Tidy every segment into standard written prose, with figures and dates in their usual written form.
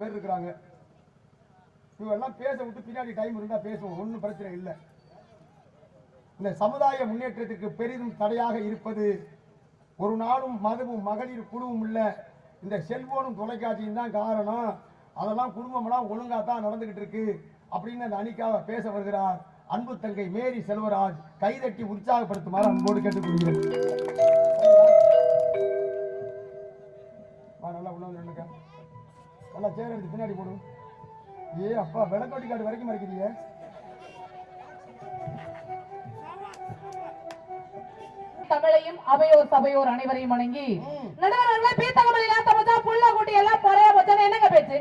பேர் இருக்கிறாங்க. இவெல்லாம் பேச விட்டு பின்னாடி டைம் இருந்தா பேசுவோம், ஒன்றும் பிரச்சனை இல்லை. இந்த சமுதாய முன்னேற்றத்துக்கு பெரிதும் தடையாக இருப்பது ஒரு நாளும் மதமும் மகளிர் குழுவும் இல்லை, இந்த செல்போனும் தொலைக்காட்சியும் தான் காரணம். அதெல்லாம் குடும்பமெல்லாம் ஒழுங்காக தான் நடந்துகிட்டு இருக்கு அப்படின்னு அந்த அணிக்காக பேச வருகிறார் அன்பு தங்கை மேரி செல்வராஜ். கைதட்டி உற்சாகப்படுத்துமாறு அன்போடு கேட்டுக்கொள்கிறேன். நல்லா உணவு நின்னுக்க, நல்லா சேர் எடுத்து பின்னாடி போடு. ஏ அப்பா, விளக்கோட்டி காடு வரைக்கும் மறைக்கிறீங்க. தமிழையும் அவையோர் சபையோர் அனைவரையும் வணங்கி நடுவர்களே பீத்தகமலிலாம் தமச்சா புள்ள குட்டி எல்லாம் பொறைய போச்சானே என்னங்க பேச்சு?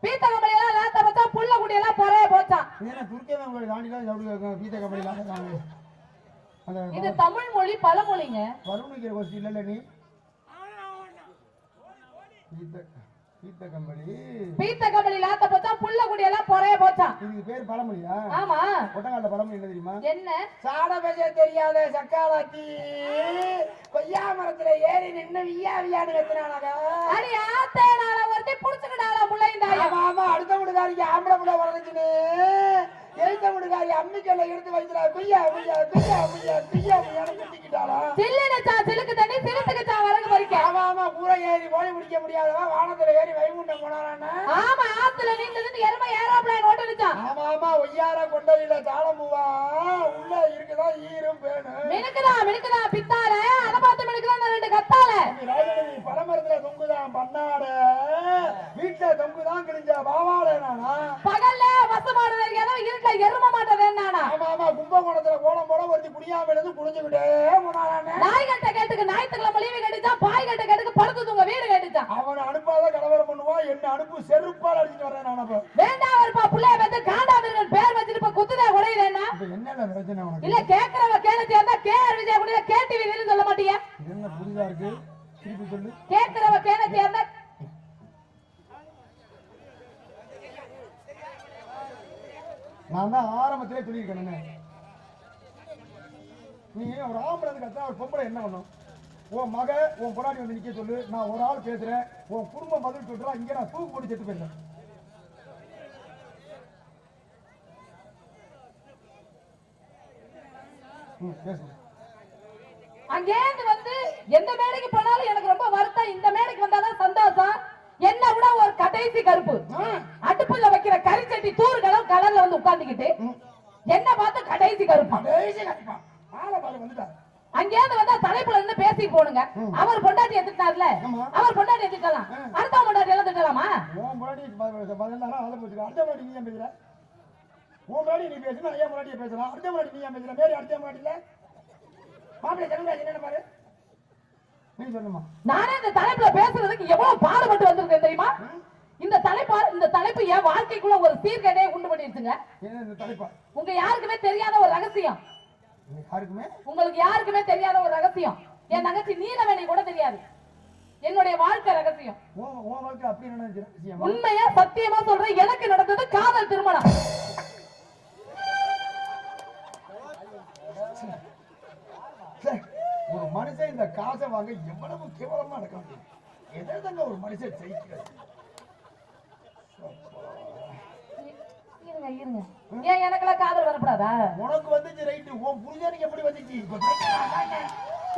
பீத்தகமலிலாம் தமச்சா புள்ள குட்டி எல்லாம் பொறைய போச்சா? இது தமிழ் மொழி பழமொழிங்க. வருணிக்கிற கோஷ்டி இல்ல நீ பீத்தகமலி லாத்த போச்சா புள்ள குடி எல்லாம் பொறைய போச்சா? இதுக்கு பேர் பழமொழியா? ஆமா. ஒட்டங்கால பழமொழி என்ன தெரியுமா? என்ன? சாட பேச தெரியாத சக்காலாத்தி கொய்யா மரத்துல ஏறி நின்னு வியா வியான்னு கத்துனானடா. அடி ஆத்தே நாள ஒருத்தி புடிச்சுக்கிட்டாளா புள்ளைந்தாயா? ஆமா ஆமா, அடுத்த வீட்டுக்காரிக்கு ஆம்பளை புள்ள வளர்ந்துச்சுன்னு எழுத்த வீட்டுக்காரி அம்மிக்கல்ல எடுத்து வைக்கிறா. குய்யா குய்யா குய்யா குய்யா குய்யா குய்யான்னு கத்திக்கிட்டாளா. சில்லுனச்சா சிலுக்கு தண்ணி சிலுத்துக்குச்சா வரகு பறிக்க. ஆமா ஆமா, கூரை ஏறி கோழி பிடிக்க முடியாதவா வானத்துல ஏறி வைகுண்டம் போனாரான்னு. ஆமா, ஆத்துல நின்னு எருமை ஏரோப்ளேன் ஓட்டுச்சா. ஆமா ஆமா, ஒய்யார கொண்டலில தாளமுவா உள்ள இருக்குதா ஈரும் பேணு. மினுக்குதா பித்தால அத பார்த்து மினுக்குதா ரெண்டு கத்தால. ராஜனி பழமரத்துல தொங்குதான் பண்ணாட, வீட்டுல தொங்குதான் கிழிஞ்ச பாவாட. நானா பகல்ல வசமாடு தெரியாத இருட்டுல எரும மாட்டது நானா. ஆமா ஆமா, கும்பகோணத்துல கோலம் போட ஒருத்தி புடியாம இருந்து குடிஞ்சுக்கிட்டே போனானே. நாய் கட்ட கேட்டுக்கு ஞாயிற்றுக்கிழமை லீவு கட்டிச்சா, பாய் கட்ட கேட்டுக்கு படுத்து தூங்க வீடு கட்டிச்சா. அவனை அனுப்பாத கலவரம் பண்ணுவான், என்ன அனுப்பு செருப்பால் அடிச்சுட்டு வரேன் நான். அப்ப வேண்டாம் இருப்பா புள்ளைய வந்து காண்டாமிருகன் பேர் வச்சிட்டு இப்ப குத்துதே உடையுதேன்னா என்ன பிரச்சனை உனக்கு? இல்ல கேக்குறவ கேளுச்சு இருந்தா கேஆர் விஜய் கூட கேடிவி வீடுன்னு சொல்ல மாட்டியா? என்ன புரிதா இருக்கு? திருப்பி சொல்லு. கேக்குறவ கேளுச்சு இருந்தா நான் தான் ஆரம்பத்திலே சொல்லியிருக்கேன். நீ ஒரு ஆம்பளை கத்தா ஒரு பொம்பளை என்ன பண்ணும்? உன் மக உன் பொண்டாட்டி வந்து நிக்க சொல்லு, நான் ஒரு ஆள் பேசுறேன், உன் குடும்பம் பதில் சொல்றா, இங்க நான் தூக்கு போட்டு செத்து போயிருந்தேன். அங்கேந்து வந்து எந்த மேடைக்கு போனாலும் எனக்கு ரொம்ப வருத்தம், இந்த மேடைக்கு வந்தாதான் சந்தோஷம். என்ன விட ஒரு கடைசி கருப்பு அடுப்புல வைக்கிற கறிச்சட்டி தூர்களும் கடல்ல வந்து உட்கார்ந்துக்கிட்டு என்ன பார்த்து கடைசி கருப்பா அங்கேருந்து வந்தா தலைப்புல இருந்து பேசி போடுங்க. அவர் பொண்டாட்டி எடுத்துட்டார்ல, அவர் பொண்டாட்டி எடுத்துக்கலாம், அடுத்த பொண்டாட்டி எல்லாம் திட்டலாமா? உன் பொண்டாட்டி அடுத்த பொண்டாட்டி நீ பேசுற, உன் பொண்டாட்டி நீ பேசுனா ஐயா பொண்டாட்டியை பேசலாம், அடுத்த பொண்டாட்டி நீ பேசுற மேரி அடுத்த பொண்டாட்டில மாப்பிள்ளை ஜனராஜ் என்ன பாரு நீ சொல்லுமா. நானே இந்த தலைப்புல பேசுறதுக்கு எவ்வளவு பாடுபட்டு வந்திருக்கேன் தெரியுமா? இந்த தலைப்பு என் வாழ்க்கைக்குள்ள ஒரு சீர்கேடையை உண்டு பண்ணிருச்சுங்க. என்ன இந்த தலைப்பா? உங்க யாருக்குமே தெரியாத ஒரு ரகசியம், உங்களுக்கு யாருக்குமே தெரியாத ஒரு ரகசியம். என் தங்கச்சி நீலவேணி கூட தெரியாது என்னுடைய வாழ்க்கை ரகசியம். உண்மையா சத்தியமா சொல்றேன், எனக்கு நடந்தது காதல் திருமணம். ஒரு மனுஷன் இந்த காசை வாங்க எவ்வளவு கேவலமா நடக்க முடியும்? எதாங்க ஒரு மனுஷன் ஜெயிக்கிறது? இருங்க, ஏன் எனக்கெல்லாம் காதல் வரப்படாதா? உனக்கு வந்துச்சு ரைட்டு, உன் புரிஞ்சனுக்கு எப்படி வந்துச்சு?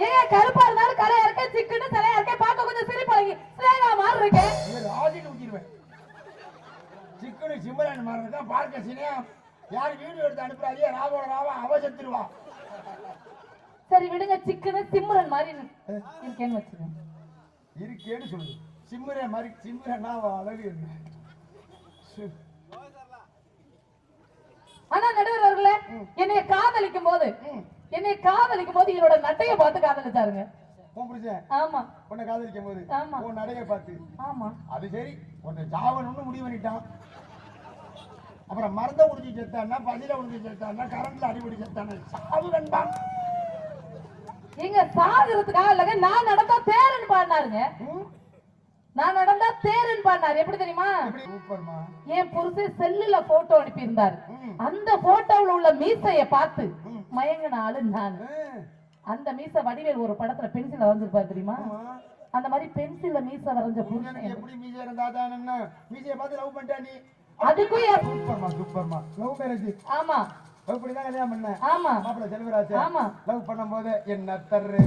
ஏன் கருப்பா இருந்தாலும் கரையா இருக்க, சிக்குன்னு தலையா இருக்க, பார்க்க கொஞ்சம் சிரிப்பழகி ஸ்ரேகா மாதிரி இருக்கேன். ராஜிட்டு ஊத்திடுவேன். சிக்குன்னு சிம்மரன் மாதிரி இருக்கா, பார்க்க சினியா. யாரு வீடியோ எடுத்து அனுப்புறாதே, ராவோட ராவா அவ செத்துருவா. சரி விடுங்க, சிக்குன்னு சிம்மரன் மாதிரி இருக்கேன்னு வச்சுக்கேன். இருக்கேன்னு சொல்லு. சிம்மரன் மாதிரி சிம்மரன் அழகு இருக்கு. ஆனா நடுவர் அவர்களே, என்னைய காதலிக்கும் போது என்னோட நட்டைய பார்த்து காதலிச்சாருங்க. ஆமா, உன்னை காதலிக்கும் போது உன் நடைய பார்த்து. ஆமா, அது சரி. உன்னை ஜாவணும்னு முடிவு பண்ணிட்டான். அப்புறம் மருந்த உடிச்சு செத்தான்னா, பதில உடிச்சு செத்தான்னா, கரண்ட்ல அடிபடி செத்தானா, சாவு கண்டான். எங்க சாகுறதுக்காக இல்லங்க, நான் நடந்தா தேருன்னு பாடினாருங்க. நான் நடந்தா தேருன்னு பாடினாரு. எப்படி தெரியுமா? என் புருஷன் செல்லுல போட்டோ அனுப்பி இருந்தாரு. அந்த போட்டோவில் உள்ள மீசைய பார்த்து மயங்கின ஆளு நான். அந்த மீசை வடிவேல் ஒரு படத்துல பென்சில் வந்திருப்பாரு தெரியுமா? அந்த மாதிரி பென்சில்ல மீச வரைஞ்ச உனக்கு புருஷன் எப்படி மீசை இருந்தா தான் என்ன? மீசையை பார்த்து லவ் பண்ணிட்டா நீ? அதுக்கும் சூப்பர்மா லவ் மேரேஜ். ஆமா லவ் பண்ணி தான் கல்யாணம் பண்ண. ஆமா மாப்பிள்ள செல்வராஜ். ஆமா லவ் பண்ணும்போது என்ன தர்றே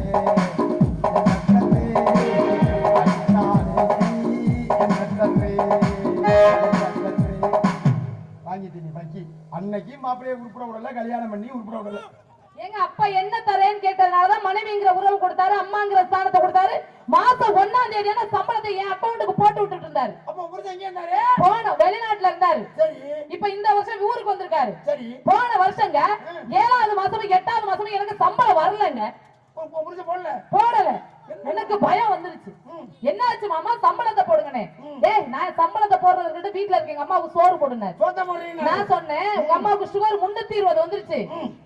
வாங்கிட்டு நீ பக்கி அன்னைக்கு மாப்பிள்ளைய உருப்பட விடல, கல்யாணம் பண்ணி உருப்பட விடல. எங்க அப்பா என்ன தரேன்னு கேட்டதுனாலதான் மனைவிங்கிற உறவு கொடுத்தாரு, அம்மாங்கிற ஸ்தானத்தை கொடுத்தாரு. மாசம் 1ஆம் தேதியான சம்பளத்தை என் அக்கௌண்ட்டுக்கு போட்டு விட்டுட்டு இருந்தாரு. அப்ப புருஷன் எங்க இருந்தாரு? போன வெளிநாட்டுல இருந்தாரு. சரி இப்ப இந்த வருஷம் ஊருக்கு வந்திருக்காரு. சரி. போன வருஷங்க 7வது மாசமும் 8வது மாசமும் எனக்கு சம்பளம் வரலங்க. புருஷன் போடல போடல. எனக்கு பயம் வந்துருச்சு. என்னாச்சு மாமா சம்பளத்தை போடுங்கனே. டேய் நான் சம்பளத்தை போடுறதுக்கு வீட்ல இருக்க எங்க அம்மாவுக்கு சோறு போடுங்க. சோத்த போடுறீங்க. நான் சொன்னேன் உங்க அம்மாவுக்கு சுகர் 320 வந்துருச்சு.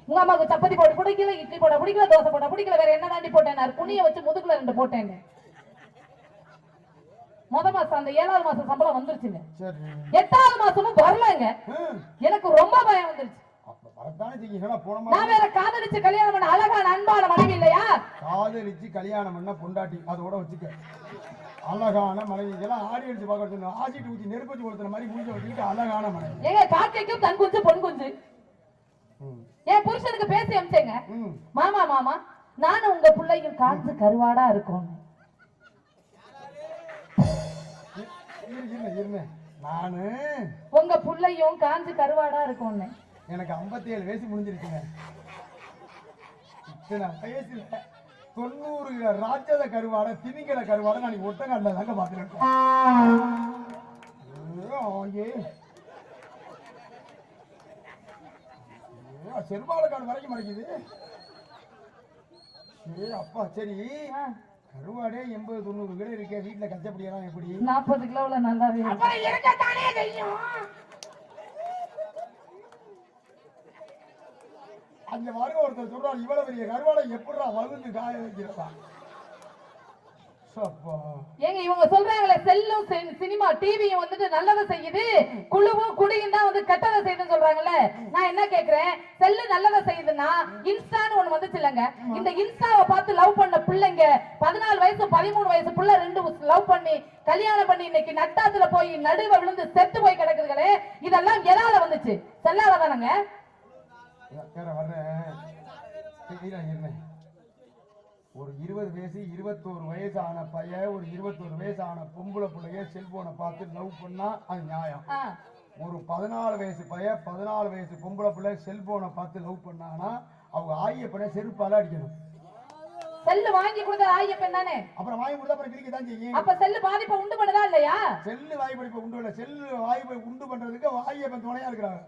உங்க அம்மாவுக்கு சப்பாத்தி போட பிடிக்கல, இட்லி போட பிடிக்கல, தோசை போட பிடிக்கல, வேற என்ன தாண்டி போட்டேன்? குனிய வச்சு முதுகுல 2 போட்டேன். முத மாசம் அந்த 7வது மாசம் சம்பளம் வந்துருச்சுங்க. 8வது மாசமும் வரலங்க. எனக்கு ரொம்ப பயம் வந்துருச்சு. நான் வேற காதலிச்சு கல்யாணம் பண்ண அழகான அன்பான மனைவி இல்லையா? காதலிச்சு கல்யாணம் பண்ண பொண்டாட்டி அதோட வச்சுக்க. அழகான மனைவிக்கெல்லாம் ஆடி அடிச்சு பார்க்கறது ஆசிட்டு ஊத்தி நெருப்பு வச்சு கொடுத்த மாதிரி முடிஞ்ச வச்சுக்கிட்டு அழகான மனைவி. ஏங்க காக்கைக்கும் தன் குஞ்சு பொன் குஞ்சு. என் புருஷனுக்கு பேசி அமிச்சேங்க. மாமா மாமா நானும் உங்க பிள்ளையும் காஞ்சு கருவாடா இருக்கும். நானு உங்க புள்ளையும் காஞ்சு கருவாடா இருக்கும்னு. எனக்கு 57 வயசு முடிஞ்சிருச்சுங்க. இத்தனை வயசுல 90 ராட்சத கருவாடை திமிங்கல கருவாடை நான் ஒட்டக்காட்டுல தாங்க பாத்துருக்கேன். செருமாளக்காடு வரைக்கும் மறைக்குது. அப்பா சரி கருவாடே 80-90 கிலோ இருக்க வீட்டுல கச்சப்படியெல்லாம் எப்படி? 40 கிலோல நல்லாவே இருக்கத்தானே செய்யும். அங்க வருக ஒருத்தர் சொல்றாரு இவ்வளவு பெரிய கருவாடை எப்படிடா வகுந்து காய வைக்கிறதா? ஏங்க இவங்க சொல்றாங்களே செல்லும் சினிமா டிவியும் வந்துட்டு நல்லதை செய்யுது, குழுவும் குடியும் தான் வந்து கெட்டதை செய்யுதுன்னு சொல்றாங்கல்ல. நான் என்ன கேக்குறேன், செல்லு நல்லதை செய்யுதுன்னா இன்ஸ்டான்னு ஒண்ணு வந்துச்சு இல்லங்க. இந்த இன்ஸ்டாவை பார்த்து லவ் பண்ண பிள்ளைங்க 14 வயசு 13 வயசு பிள்ளை 2 லவ் பண்ணி கல்யாணம் பண்ணி இன்னைக்கு நட்டாத்துல போய் நடுவ விழுந்து செத்து போய் கிடக்குதுங்களே, இதெல்லாம் எதால வந்துச்சு? செல்லால தானங்க. ஒரு 20 வயசு 21 வயசு ஆன பையன் ஒரு 21 வயசு ஆன பொம்பளை பிள்ளைய செல்போனை பார்த்து லவ் பண்ணா அது நியாயம். ஒரு 14 வயசு பையன் 14 வயசு பொம்பளை பிள்ளை செல்போனை பார்த்து லவ் பண்ணாங்கன்னா அவங்க ஆயப்பனை செருப்பால அடிக்கணும். செல்லு வாங்கி கொடுத்த ஆயப்பன் தானே. அப்புறம் வாங்கி கொடுத்தா அப்புறம் கிளிக்க தான் செய்யும். அப்ப செல்லு பாதிப்பை உண்டு பண்ணதா இல்லையா? செல்லு வாய் படிப்பை உண்டு இல்ல, செல்லு வாய்ப்பை உண்டு பண்றதுக்கு ஆயப்பன் துணையா இருக்கிறாங்க.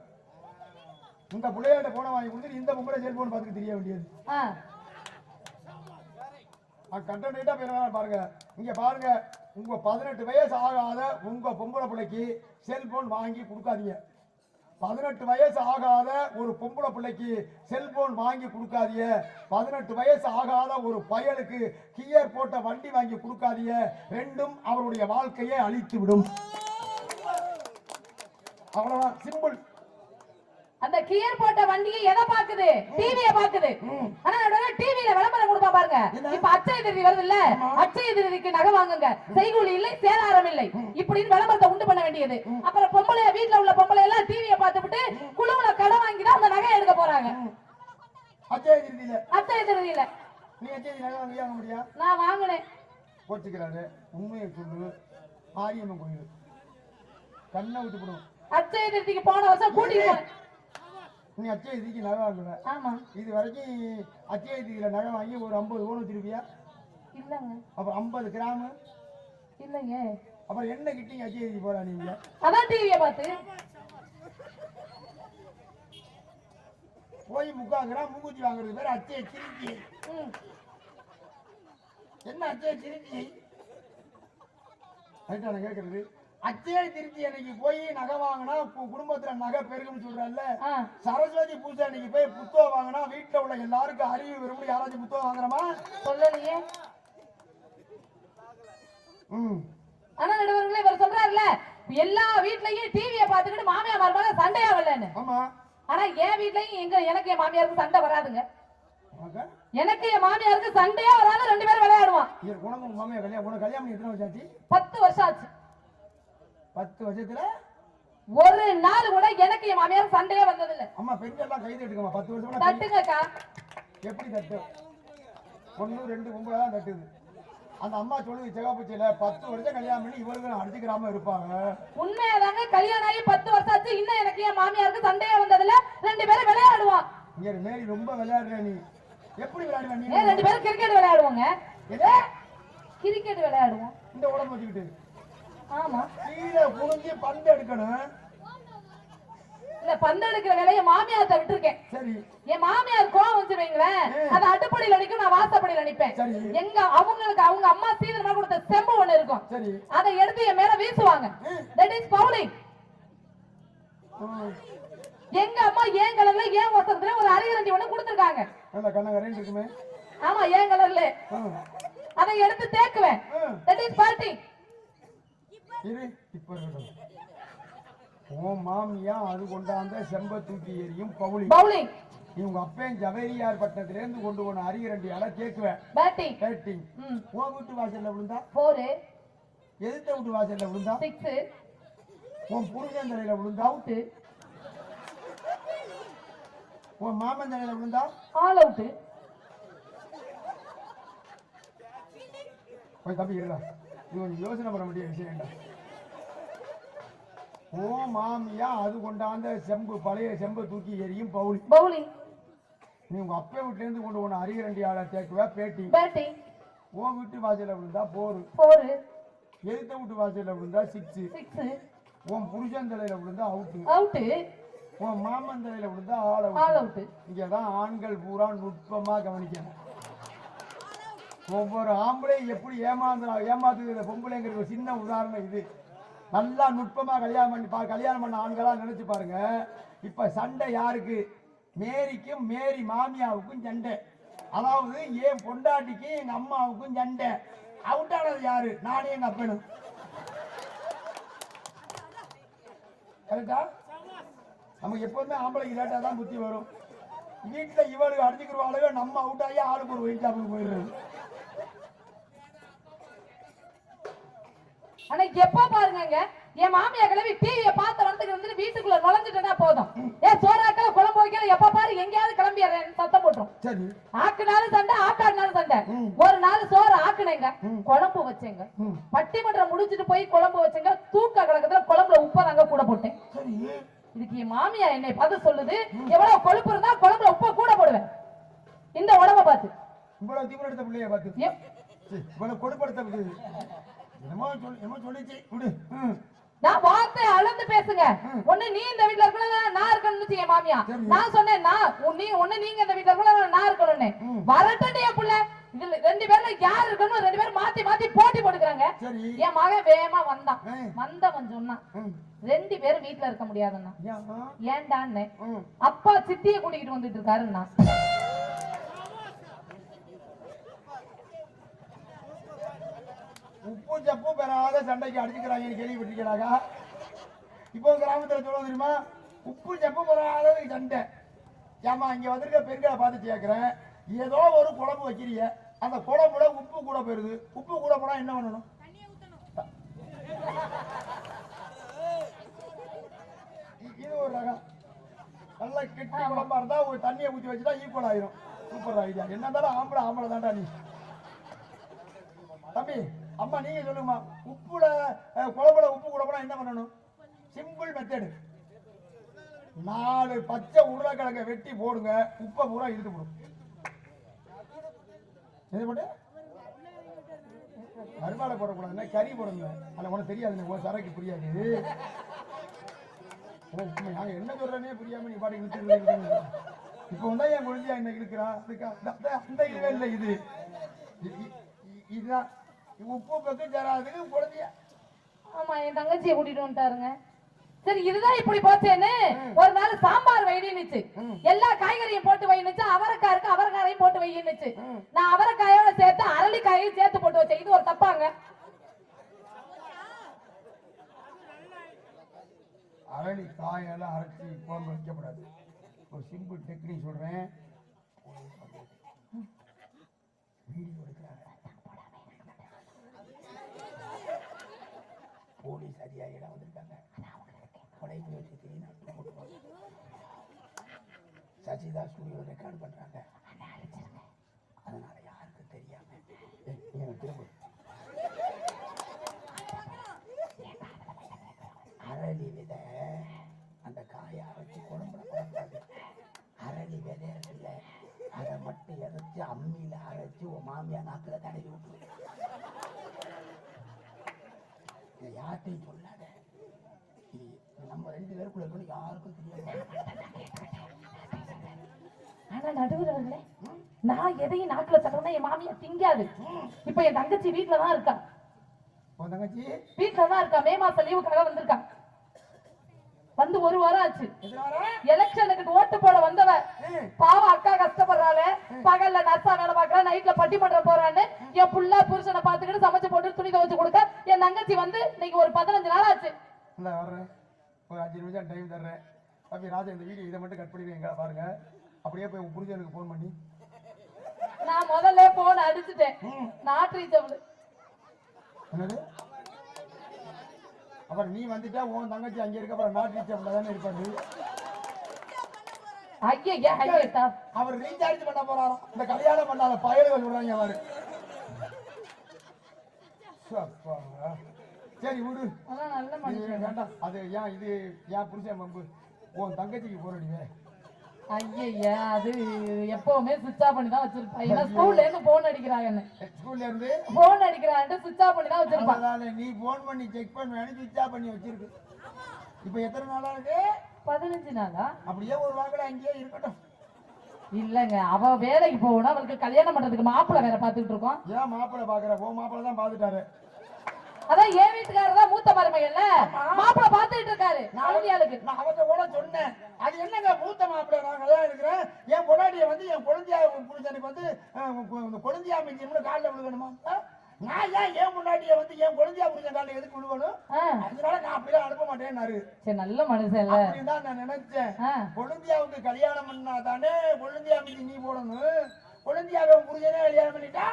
இந்த பிள்ளையாட்ட போன வாங்கி கொடுத்து இந்த பொம்பளை செல்போன் பார்த்துட்டு தெரிய வேண்டியது. கண்டா பாருங்க இங்க பாருங்க, உங்க 18 வயசு ஆகாத உங்க பொம்பளை பிள்ளைக்கு செல்போன் வாங்கி கொடுக்காதீங்க. 18 வயசு ஆகாத ஒரு பொம்பளை பிள்ளைக்கு செல்போன் வாங்கி கொடுக்காதீங்க. 18 வயசு ஆகாத ஒரு பயலுக்கு கியர் போட்ட வண்டி வாங்கி கொடுக்காதீங்க. ரெண்டும் அவருடைய வாழ்க்கையை அழித்து விடும். அவ்வளவுதான், சிம்பிள். அந்த கியர் போட்ட வண்டியை எதை பாக்குது? டிவியை பாக்குது. ஆனா டிவியில விளம்பரம் கொடுப்பா பாருங்க. இப்ப அச்சய திருதி வருது இல்ல, அச்சய திருதிக்கு நகை வாங்குங்க, செய்கூலி இல்லை சேதாரம் இல்லை இப்படின்னு விளம்பரத்தை உண்டு பண்ண வேண்டியது. அப்புறம் பொம்பளைய வீட்டுல உள்ள பொம்பளை எல்லாம் டிவியை பார்த்துட்டு குழுவுல கடன் வாங்கிதான் அந்த நகை எடுக்க போறாங்க. அச்சய திருதியில நீ அச்சய நகை வாங்க முடியா? நான் வாங்கினேன். போச்சுக்கிறாரு. உண்மையை சொல்லு, மாரியம்மன் கோயில் கண்ணை விட்டு போடும். அச்சய திருதிக்கு போன வருஷம் கூட்டிட்டு போனேன். நீ அச்சய திருதிக்கு நகை வாங்குவ? ஆமா. இது வரைக்கும் அச்சய திருதியில நகை வாங்கி ஒரு 50 பவுன் வச்சிருப்பியா? இல்லங்க. அப்புறம் 50 கிராம் இல்லங்க. அப்புறம் என்ன கிட்டிங்க அச்சய திருதி போறா நீங்க? அதான் டிவியை பார்த்து போய் 3/4 கிராம் மூக்குத்தி வாங்குறது பேர் அச்சய திருதி. என்ன அச்சய திருதி? அதுதான் கேட்கறது. அச்சய திருத்தி அன்னைக்கு போய் நகை வாங்கினா குடும்பத்துல நகை பெருகுன்னு சொல்றல்ல. சரஸ்வதி பூஜை அன்னைக்கு போய் புத்தகம் வாங்கினா வீட்டுல உள்ள எல்லாருக்கும் அறிவு வரும்னு யாராச்சும் புத்தகம் வாங்குறமா? சொல்லலையே. ஆனா நடுவர்களே இவர் சொல்றாருல எல்லா வீட்லயும் டிவியை பார்த்துக்கிட்டு மாமியார் மருமக சண்டையா வரலன்னு. ஆமா. ஆனா என் வீட்லயும் எனக்கு என் மாமியாருக்கு சண்டை வராதுங்க. எனக்கு என் மாமியாருக்கு சண்டையே வராது, 2 பேரும் விளையாடுவோம். உனக்கு உங்க மாமியா கல்யாணம், உனக்கு கல்யாணம் எத்தனை வருஷம் ஆச்சு? 10 வருஷம் ஆச்சு. 10 வருஷத்துல ஒரு நாள் கூட எனக்கு என் மாமியார் சண்டையே வந்தது இல்ல. அம்மா பெண்கள் எல்லாம் கைது எடுக்கமா? 10 வருஷம் தட்டுங்கக்கா. எப்படி தட்டு? 1 2 கும்பலா தான் தட்டுது. அந்த அம்மா சொல்லுது செகாப்பூச்சியில 10 வருஷம் கல்யாணம் பண்ணி இவர்களும் அடிச்சுக்கிறாம இருப்பாங்க. உண்மையாதாங்க, கல்யாணம் ஆகி 10 வருஷம் ஆச்சு, இன்னும் எனக்கு என் மாமியாருக்கு சண்டையே வந்ததுல, 2 பேரும் விளையாடுவோம். இங்க மேரி ரொம்ப விளையாடுற நீ. எப்படி விளையாடுவ நீ? 2 பேரும் கிரிக்கெட் விளையாடுவோங்க. கிரிக்கெட் விளையாடுவோம். இந்த உடம்பு வச்சுக்கிட்டு. ஆமா. கீழே குனிஞ்சு பந்து எடுக்கணும். இல்ல, பந்து எடுக்கிற வேலையை மாமியார்ட்ட விட்டுருக்கேன். சரி. என் மாமியார் கோவம் வச்சு வைங்களேன், அது அடுப்படியில் அடிக்கும், நான் வாசப்படியில் அடிப்பேன். எங்க அவங்களுக்கு அவங்க அம்மா சீதனமா கொடுத்த செம்பு ஒண்ணு இருக்கும், சரி, அதை எடுத்து என் மேல வீசுவாங்க. That is bowling. எங்க அம்மா ஏன் கலர்ல ஏன் வசத்துல ஒரு அரைகரண்டி ஒண்ணு கொடுத்திருக்காங்க. நல்ல கண்ணகரேன் இருக்குமே. ஆமா, ஏன் கலர்ல அதை எடுத்து தேக்குவேன். That is partying. இரு, இப்ப இருக்கட்டும். ஓ மாமியா அது கொண்டாந்த செம்ப தூக்கி எறியும் பவுலிங். பவுலிங். இவங்க அப்பேன் ஜவேரியார் பட்டணத்துல இருந்து கொண்டு போன அரிகரண்டி அல கேக்குவேன். பேட்டிங். பேட்டிங். ஓ வீட்டு வாசல்ல விழுந்தா 4. எதிர்த்த வீட்டு வாசல்ல விழுந்தா 6. உன் புருஷன் தலையில விழுந்தா அவுட். உன் மாமன் தலையில விழுந்தா ஆல் அவுட். போய் தம்பி இருடா, இது கொஞ்சம் யோசனை பண்ண வேண்டிய விஷயம். ஓ மாமியா அது கொண்டாந்த செம்பு பழைய செம்பு தூக்கி எறியும் பவுலி. பவுலிங். நீ உங்க அப்பா வீட்டுல இருந்து கொண்டு போன அரிகரண்டி ஆள தேக்குவ பேட்டிங். பேட்டிங். ஓ வீட்டு வாசல்ல விழுந்தா 4. 4. எதிர்த்த வீட்டு வாசல்ல விழுந்தா 6. 6. உன் புருஷன் தலையில விழுந்தா அவுட். அவுட். உன் மாமன் தலையில விழுந்தா ஆல் அவுட். இங்கதான் ஆண்கள் பூரா நுட்பமா கவனிக்கணும். ஒவ்வொரு ஆம்பளையும் எப்படி ஏமாத்துகிற பொம்பளைங்கிற ஒரு சின்ன உதாரணம் இது. நல்லா நுட்பமா கல்யாணம் பண்ண ஆண்களா நினைச்சு பாருங்க. இப்ப சண்டை யாருக்கு? மேரிக்கும் மேரி மாமியாவுக்கும் சண்டை. அதாவது ஏன் பொண்டாட்டிக்கு எங்க அம்மாவுக்கும் சண்டை. அவுட் ஆனது யாரு? நானே எங்க அப்பனும். கரெக்டா? நமக்கு எப்போதுமே ஆம்பளைக்கு லேட்டா தான் புத்தி வரும். வீட்டுல இவளுக்கு அடிச்சுக்கிறவாளுங்க, நம்ம அவுட் ஆகி ஆளுக்கு ஒரு வெயிட் ஷாப்புக்கு போயிடுறது. ஆனா எப்ப பாருங்க, என் மாமியா கிளம்பி டிவியை பார்த்த வரதுக்கு வந்து வீட்டுக்குள்ள நுழைஞ்சிட்டா போதும், சோறாக்கல குழம்பு வைக்கல, எப்ப பாரு எங்கேயாவது கிளம்பி சத்தம் போட்டுரும். சரி, ஆக்குனாலும் சண்டை, ஆக்காடினாலும் சண்டை. ஒரு நாள் சோறு ஆக்குனேங்க, குழம்பு வச்சேங்க, பட்டிமன்றம் முடிச்சுட்டு போய் குழம்பு வச்சேங்க, தூக்க கலக்கத்துல குழம்புல உப்பை நாங்க கூட போட்டேன். இதுக்கு என் மாமியா என்னை பார்த்து சொல்லுது, எவ்வளவு கொழுப்பு இருந்தா குழம்புல உப்பை கூட போடுவேன். இந்த உடம்ப பார்த்து, இவ்வளவு தீவிரத்த பிள்ளைய பார்த்து, இவ்வளவு கொடுப்படுத்த சொல்லிச்சு. நான் வார்த்தை அளந்து பேசுங்க. ஒண்ணு நீ இந்த வீட்டுல இருக்கணும், நான் இருக்கணும்னு என் மாமியா. நான் சொன்னேன், நீங்க இந்த வீட்டுல இருக்கணும், நான் இருக்கணும்னு. வரட்டும் என் புள்ள, இதுல 2 பேர்ல யார் இருக்கணும், 2 பேரும் மாத்தி மாத்தி போட்டி போட்டுக்கிறாங்க. என் மகன் வேகமா வந்தவன் சொன்னான், 2 பேரும் வீட்டுல இருக்க முடியாதுன்னா. ஏன்டான்னு, அப்பா சித்திய கூட்டிக்கிட்டு வந்துட்டு இருக்காருன்னா. உப்பு சப்பு பெறாத சண்டைக்கு அடிச்சுக்கிறாங்க கேள்விப்பட்டிருக்கிறாங்க. இப்போ கிராமத்துல சொல்ல தெரியுமா, உப்பு சப்பு பெறாத சண்டை. ஏமா இங்க வந்திருக்க பெண்களை பார்த்து கேட்கிறேன், ஏதோ ஒரு குழம்பு வைக்கிறீங்க, அந்த குழம்புல உப்பு கூட போயிருது. உப்பு கூட போனா என்ன பண்ணணும்? இது ஒரு ரகம். நல்லா கெட்டி குழம்பா இருந்தா ஒரு தண்ணியை ஊற்றி வச்சுட்டா ஈக்குவல் ஆயிரும். Super idea. என்ன இருந்தாலும் ஆம்பளை தாண்டா நீ. தம்பி, அம்மா நீங்க சொல்லுங்கம்மா, குழம்புல உப்பு கூட போனா என்ன பண்ணணும்? Simple method. 4 பச்சை உருளைக்கிழங்க வெட்டி போடுங்க, உப்பை பூரா இழுத்து போடும். கருவாடை போடக்கூடாதுன்னா கறி போடுங்க. அதில் உனக்கு தெரியாது, சரக்கு புரியாது. நாங்க என்ன சொல்றேன்னே புரியாம நீ பாட்டு இழுத்து. இப்போ வந்து என் குழந்தையா என்ன இழுக்கிறான், அந்த இழுவே இல்லை. இதுதான் உப்பு பக்கு தராதுக்கு குழந்தையா. ஆமா, என் தங்கச்சியை கூட்டிட்டு வந்துட்டாருங்க. சரி, இதுதான் இப்படி போச்சேன்னு ஒரு நாள் சாம்பார் வைனுச்சு, எல்லா காய்கறியும் போட்டு வைனுச்சு, அவரைக்காய் இருக்கு அவரைக்காரையும் போட்டு வைனுச்சு. நான் அவரைக்காயோட சேர்த்து அரளிக்காயையும் சேர்த்து போட்டு வச்சேன். இது ஒரு தப்பாங்க? அரளிக்காயெல்லாம் அரைச்சி குழம்பு வைக்கப்படாது. ஒரு சிம்பிள் டெக்னிக் சொல்றேன். வீடியோ எடுக்கிறாங்க. போலீஸ் அதிகாரிகள் வந்திருக்காங்க. கொலைக்கு வச்சு தெரியும் போட்டுவாங்க. சசிதா ஸ்டுடியோ ரெக்கார்ட் பண்றாங்க. அதனால யாருக்கும் தெரியாம திரும்ப அரளி விதை அந்த காயை அரைச்சி குழம்புல குழம்பாது. அரளி விதை இருக்குல்ல அதை மட்டும் இறைச்சி அம்மியில அரைச்சி உன் மாமியா நாக்கில் தடவி விட்டு இதை யார்ட்டையும் சொல்லாத. இது நம்ம 2 பேருக்குள்ள இருக்கணும், யாருக்கும் தெரியாது. ஆனா நடுவர் அவர்களே, நான் எதையும் நாக்குல தட்டணும்னா என் மாமியா திங்காது. இப்ப என் தங்கச்சி வீட்டுலதான் இருக்கா. உன் தங்கச்சி வீட்டுலதான் இருக்கா. மே மாசம் லீவுக்காக வந்திருக்கா. வந்து 1 வாரம் ஆச்சு. எலெக்ஷனுக்கு ஓட்டு போட வந்தவ பாவம் அக்கா கஷ்டப்படுறாள. பகல்ல நர்ஸா வேலை பாக்குறா, நைட்ல பட்டிமன்றம் போறான்னு என் புள்ள புருஷனை பாத்துக்கிட்டு சமைச்சு போட்டு துணி துவைச்சு கொடுக்க என் தங்கச்சி வந்து இன்னைக்கு ஒரு 15 நாள் ஆச்சு. வர்றேன், ஒரு 5 நிமிஷம் டைம் தர்றேன். அப்படி ராஜா இந்த வீடியோ இதை மட்டும் கட் பண்ணிடுவீங்க பாருங்க. அப்படியே போய் உன் புரிஞ்சவனுக்கு ஃபோன் பண்ணி நான் முதல்ல போன் அடிச்சுட்டேன். Not reachable. என்னது? அப்புறம் நீ வந்துட்டா உன் தங்கச்சி அங்கே இருக்க, அப்புறம் நாட் ரீச்சபிள் தானே இருப்பாரு. அவர் ரீசார்ஜ் பண்ண போறாராம். இந்த கல்யாணம் பண்ணாத பயல்கள் சொல்றாங்க அவரு. சரி விடு, நல்ல மனுஷன். வேண்டாம். அது ஏன் இது ஏன் புருஷன் பம்பு? உன் தங்கச்சிக்கு போன் அடிவே. ஐயா அது எப்பவுமே சுவிட்ச் ஆஃப் பண்ணி தான் வச்சிருப்பா. ஏன்னா ஸ்கூல்ல இருந்து போன் அடிக்கிறாங்கன்னு. ஸ்கூல்ல இருந்து போன் அடிக்கிறாங்கன்னு சுவிட்ச் ஆஃப் பண்ணி தான் வச்சிருப்பா. அதனால நீ போன் பண்ணி செக் பண்ணி சுவிட்ச் ஆஃப் பண்ணி வச்சிருக்கு. இப்போ எத்தனை நாளா இருக்கு? 15 நாளா? அப்படியே ஒரு வாக்குல அங்கேயே இருக்கட்டும். இல்லங்க, அவ வேலைக்கு போகணும். அவளுக்கு கல்யாணம் பண்றதுக்கு மாப்பிள்ளை வேற பாத்துக்கிட்டு இருக்கோம். ஏன் மாப்பிள்ளை பாக்குற? ஓ மாப்பிள்ளை தான் பாத்துட்டாரு. அதான் என் வீட்டுக்காரர் தான் மூத்த மருமகள்ல மாப்பிள்ளை பாத்துக்கிட்டு இருக்காரு. நான் அவத்த கூட சொன்னேன், அது என்னங்க மூத்த மாப்பிள்ளை நாங்க தான் இருக்கிறேன். என் பொண்டாட்டிய வந்து என் குழந்தையா புருஷனுக்கு வந்து குழந்தையா மிஞ்சியம்னு காலில் விழுகணுமா? நான் ஏன் என் முன்னாடியே வந்து என் குழந்தையா புருஷன் காலில் எதுக்கு விழுகணும்? அதனால நான் அப்படிலாம் அனுப்ப மாட்டேன்னாரு. சரி, நல்ல மனுஷன். அப்படிதான் நான் நினைச்சேன். குழந்தையாவுக்கு கல்யாணம் பண்ணா தானே குழந்தையா மிஞ்சி நீ போடணும். குழந்தையாவை புருஷனே கல்யாணம் பண்ணிட்டா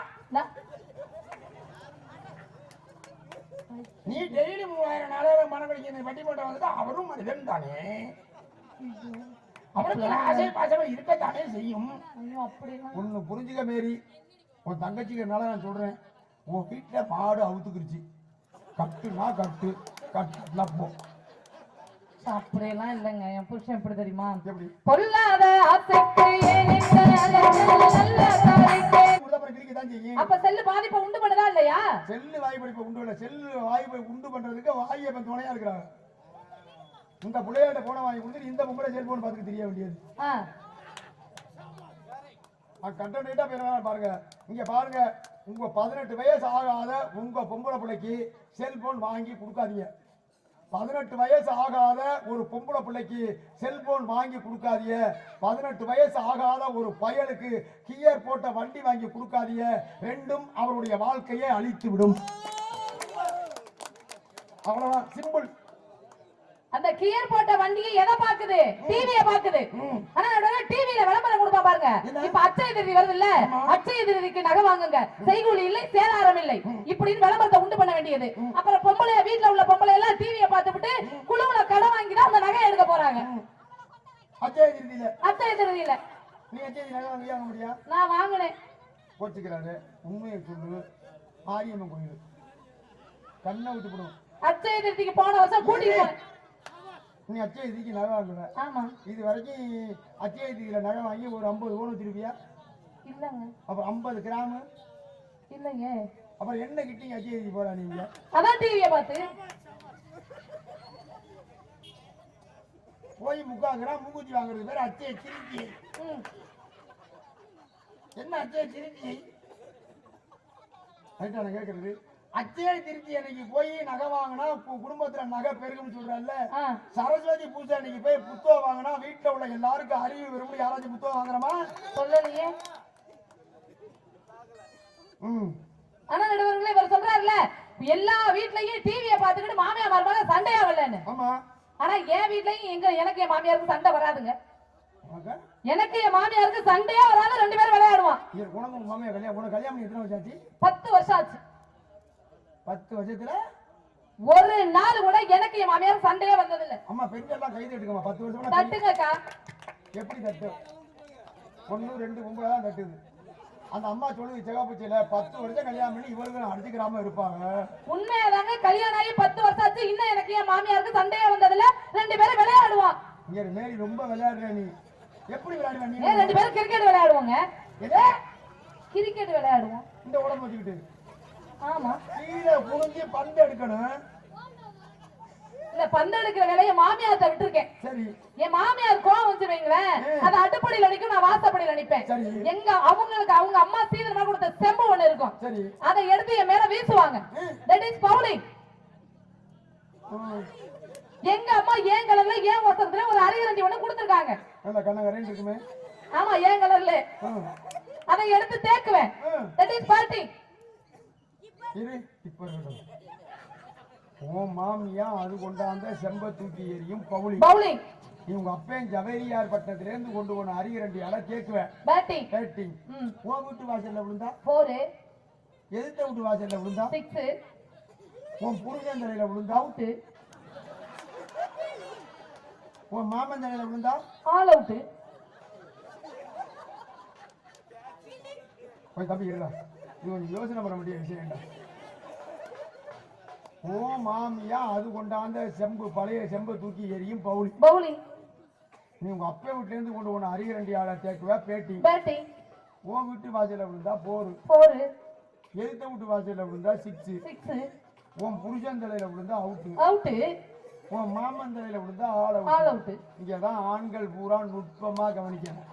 நீ டெய்லி 3000 4000 மனக்கடிக்க பட்டிமன்றம் வந்துட்டா அவரும் மனிதன் தானே. அவருக்கு ஆசை பாசம் இருக்கத்தானே செய்யும். ஒண்ணு புரிஞ்சுக்க மேரி, உன் தங்கச்சிக்கிறனால நான் சொல்றேன். உன் வீட்டுல மாடு அவுத்துக்கிருச்சு. கட்டுனா கட்டு, கட்டுனா போ. அப்படியெல்லாம் இல்லைங்க. என் புருஷன் எப்படி தெரியுமா? எப்படி? பொல்லாத ஆசைக்கு அப்ப செல்லு பாதிப்பை உண்டு பண்ணதா இல்லையா? செல்லு வாய்ப்படிப்பை உண்டு பண்ண, செல்லு வாய்ப்பை உண்டு பண்றதுக்கு வாயை துணையா இருக்கிறாங்க. இந்த பிள்ளையாட்ட போன வாங்கி கொடுத்து இந்த பொம்பளை செல்போன் பார்த்துக்க தெரிய வேண்டியது. கண்டா பேர் பாருங்க. இங்க பாருங்க, உங்க 18 வயசு ஆகாத உங்க பொம்பளை பிள்ளைக்கு செல்போன் வாங்கி கொடுக்காதீங்க. 18 வயசு ஆகாத ஒரு பொம்பளை பிள்ளைக்கு செல்போன் வாங்கி கொடுக்காதீங்க. 18 வயசு ஆகாத ஒரு பயலுக்கு கியர் போட்ட வண்டி வாங்கி கொடுக்காதீங்க. ரெண்டும் அவருடைய வாழ்க்கையை அழித்து விடும். அவ்வளவுதான், சிம்பிள். அந்த கியர் போட்ட வண்டியை எதை பாக்குது? டிவியை பாக்குது. ஆனா டிவியில விளம்பரம் கொடுப்பா பாருங்க. இப்ப அச்சய திருதி வருது இல்ல, அச்சய திருதிக்கு நகை வாங்குங்க, செய்கூலி இல்லை, சேதாரம் இல்லை, இப்படின்னு விளம்பரத்தை உண்டு பண்ண வேண்டியது. அப்புறம் பொம்பளை வீட்டுல உள்ள பொம்பளை எல்லாம் டிவியை பார்த்துட்டு குழுவுல கடன் வாங்கிதான் அந்த நகை எடுக்க போறாங்க. அச்சய திருதியில நீ அச்சய நகை வாங்க முடியா? நான் வாங்கினேன். போச்சுக்கிறாரு. உண்மையை சொல்லு. மாரியம்மன் கோயில் கண்ணை விட்டு போடும். அச்சய திருதிக்கு போன வருஷம் கூட்டிட்டு போனேன். நீ அச்சய திருதிக்கு நகை வாங்குற? ஆமா. இது வரைக்கும் அச்சய திருதியில நகை வாங்கி ஒரு 50 பவுன் வச்சிருப்பியா? இல்லங்க. அப்புறம் 50 கிராம் இல்லங்க. அப்புறம் என்ன கிட்டிங்க அச்சய திருதி போறா நீங்க? அதான் டிவியை பார்த்து போய் 3/4 கிராம் மூக்குத்தி வாங்குறது பேர் அச்சய திருச்சி. என்ன அச்சய திருச்சி? ரைட்டா நான் கேட்கறது. அச்சய திருச்சி அன்னைக்கு போய் நகை வாங்கினா குடும்பத்துல நகை பெருகுன்னு சொல்றல்ல. சரஸ்வதி பூஜை அன்னைக்கு போய் புத்தகம் வாங்கினா வீட்டுல உள்ள எல்லாருக்கும் அறிவு விரும்பி யாராச்சும் புத்தகம் வாங்குறமா? சொல்லலையே. ஆனா நடுவர்களே, இவர் சொல்றாருல எல்லா வீட்லயும் டிவியை பார்த்துக்கிட்டு மாமியா மருமக சண்டையாவலன்னு. ஆமா. ஆனா என் வீட்லயும் எனக்கு என் மாமியாருக்கு சண்டை வராதுங்க. அக்கா எனக்கு என் மாமியாருக்கு சண்டையே வராது, 2 பேரும் விளையாடுவோம். உனக்கு உங்க மாமியா கல்யாணம் உனக்கு கல்யாணம் பண்ணி எத்தனை வருஷம் ஆச்சு? 10 வருஷம் ஆச்சு. 10 வருஷத்துல ஒரு நாள் கூட எனக்கு என் மாமியாருக்கு சண்டையே வந்தது இல்ல. அம்மா பெண்கள் எல்லாம் கைது எடுக்கமா 10 வருஷமா தட்டுங்கக்கா. எப்படி தட்டு? 1 2 9 தான் தட்டுது. அந்த அம்மா சொல்லுது செகாப்பச்சியில 10 வருஷம் கல்யாணம் பண்ணி இவருக்கு அடிச்சுக்கிறாம இருப்பாங்க. உண்மையாதாங்க, கல்யாணம் ஆகி 10 வருஷம் ஆச்சு, இன்னும் எனக்கு என் மாமியாருக்கு சண்டையே வந்ததுல 2 பேரும் விளையாடுவோம். இங்க மேரி ரொம்ப விளையாடுற நீ. எப்படி விளையாடுவ நீ? 2 பேரும் கிரிக்கெட் விளையாடுவோங்க. கிரிக்கெட் விளையாடுவோம். இந்த உடம்பு வச்சுக்கிட்டு. ஆமா. கீழே புகுஞ்சி பந்து எடுக்கணும். இல்ல, பந்து எடுக்கிற வேலையை மாமியார்ட்ட விட்டுருக்கேன். சரி. என் மாமியார் கோவம் வந்து வைங்களேன், அது அடுப்படியில் அடிக்கும், நான் வாசப்படியில் அடிப்பேன். எங்க அவங்களுக்கு அவங்க அம்மா சீதனமா கொடுத்த செம்பு ஒண்ணு இருக்கும். சரி. அதை எடுத்து என் மேல வீசுவாங்க. That is bowling. எங்க அம்மா ஏன் கலர்ல ஏன் வசனத்துல ஒரு அரிகரண்டி ஒண்ணு கொடுத்திருக்காங்க. அந்த கண்ணகரேன் இருக்குமே. ஆமா, ஏன் கலர்ல. அதை எடுத்து தேக்குவேன். That is party. இரு இப்ப இருக்கட்டும். ஓ மாமியா அது கொண்டாந்த செம்ப தூக்கி எறியும் பவுலிங். பவுலிங். நீ உங்க அப்பன் ஜவேரியார் பட்டணத்துல இருந்து கொண்டு போன அரிகரண்டி அல கேக்குவேன். பேட்டிங். பேட்டிங். ஓ வீட்டு வாசல்ல விழுந்தா 4. எதிர்த்த வீட்டு வாசல்ல விழுந்தா 6. உன் புருஷன் தலையில விழுந்தா அவுட். உன் மாமன் தலையில விழுந்தா ஆல் அவுட். போய் தம்பி இருடா. நீ கொஞ்சம் யோசனை பண்ண வேண்டிய விஷயம். ஓ மாமியா அது கொண்டாந்த செம்பு பழைய செம்பு தூக்கி எறியும் பவுலிங். பவுலிங். நீ உங்க அப்பா வீட்டுல இருந்து கொண்டு போன அரிகரண்டி ஆள தேக்குவ பேட்டிங். பேட்டிங். உன் வீட்டு வாசல்ல விழுந்தா 4. 4. எதிர்த்த வீட்டு வாசல்ல விழுந்தா 6. 6. உன் புருஷன் தலையில விழுந்தா அவுட். அவுட். உன் மாமன் தலையில விழுந்தா ஆல் ஆல் அவுட். அவுட். இங்கதான் ஆண்கள் பூரா நுட்பமா கவனிக்கணும்.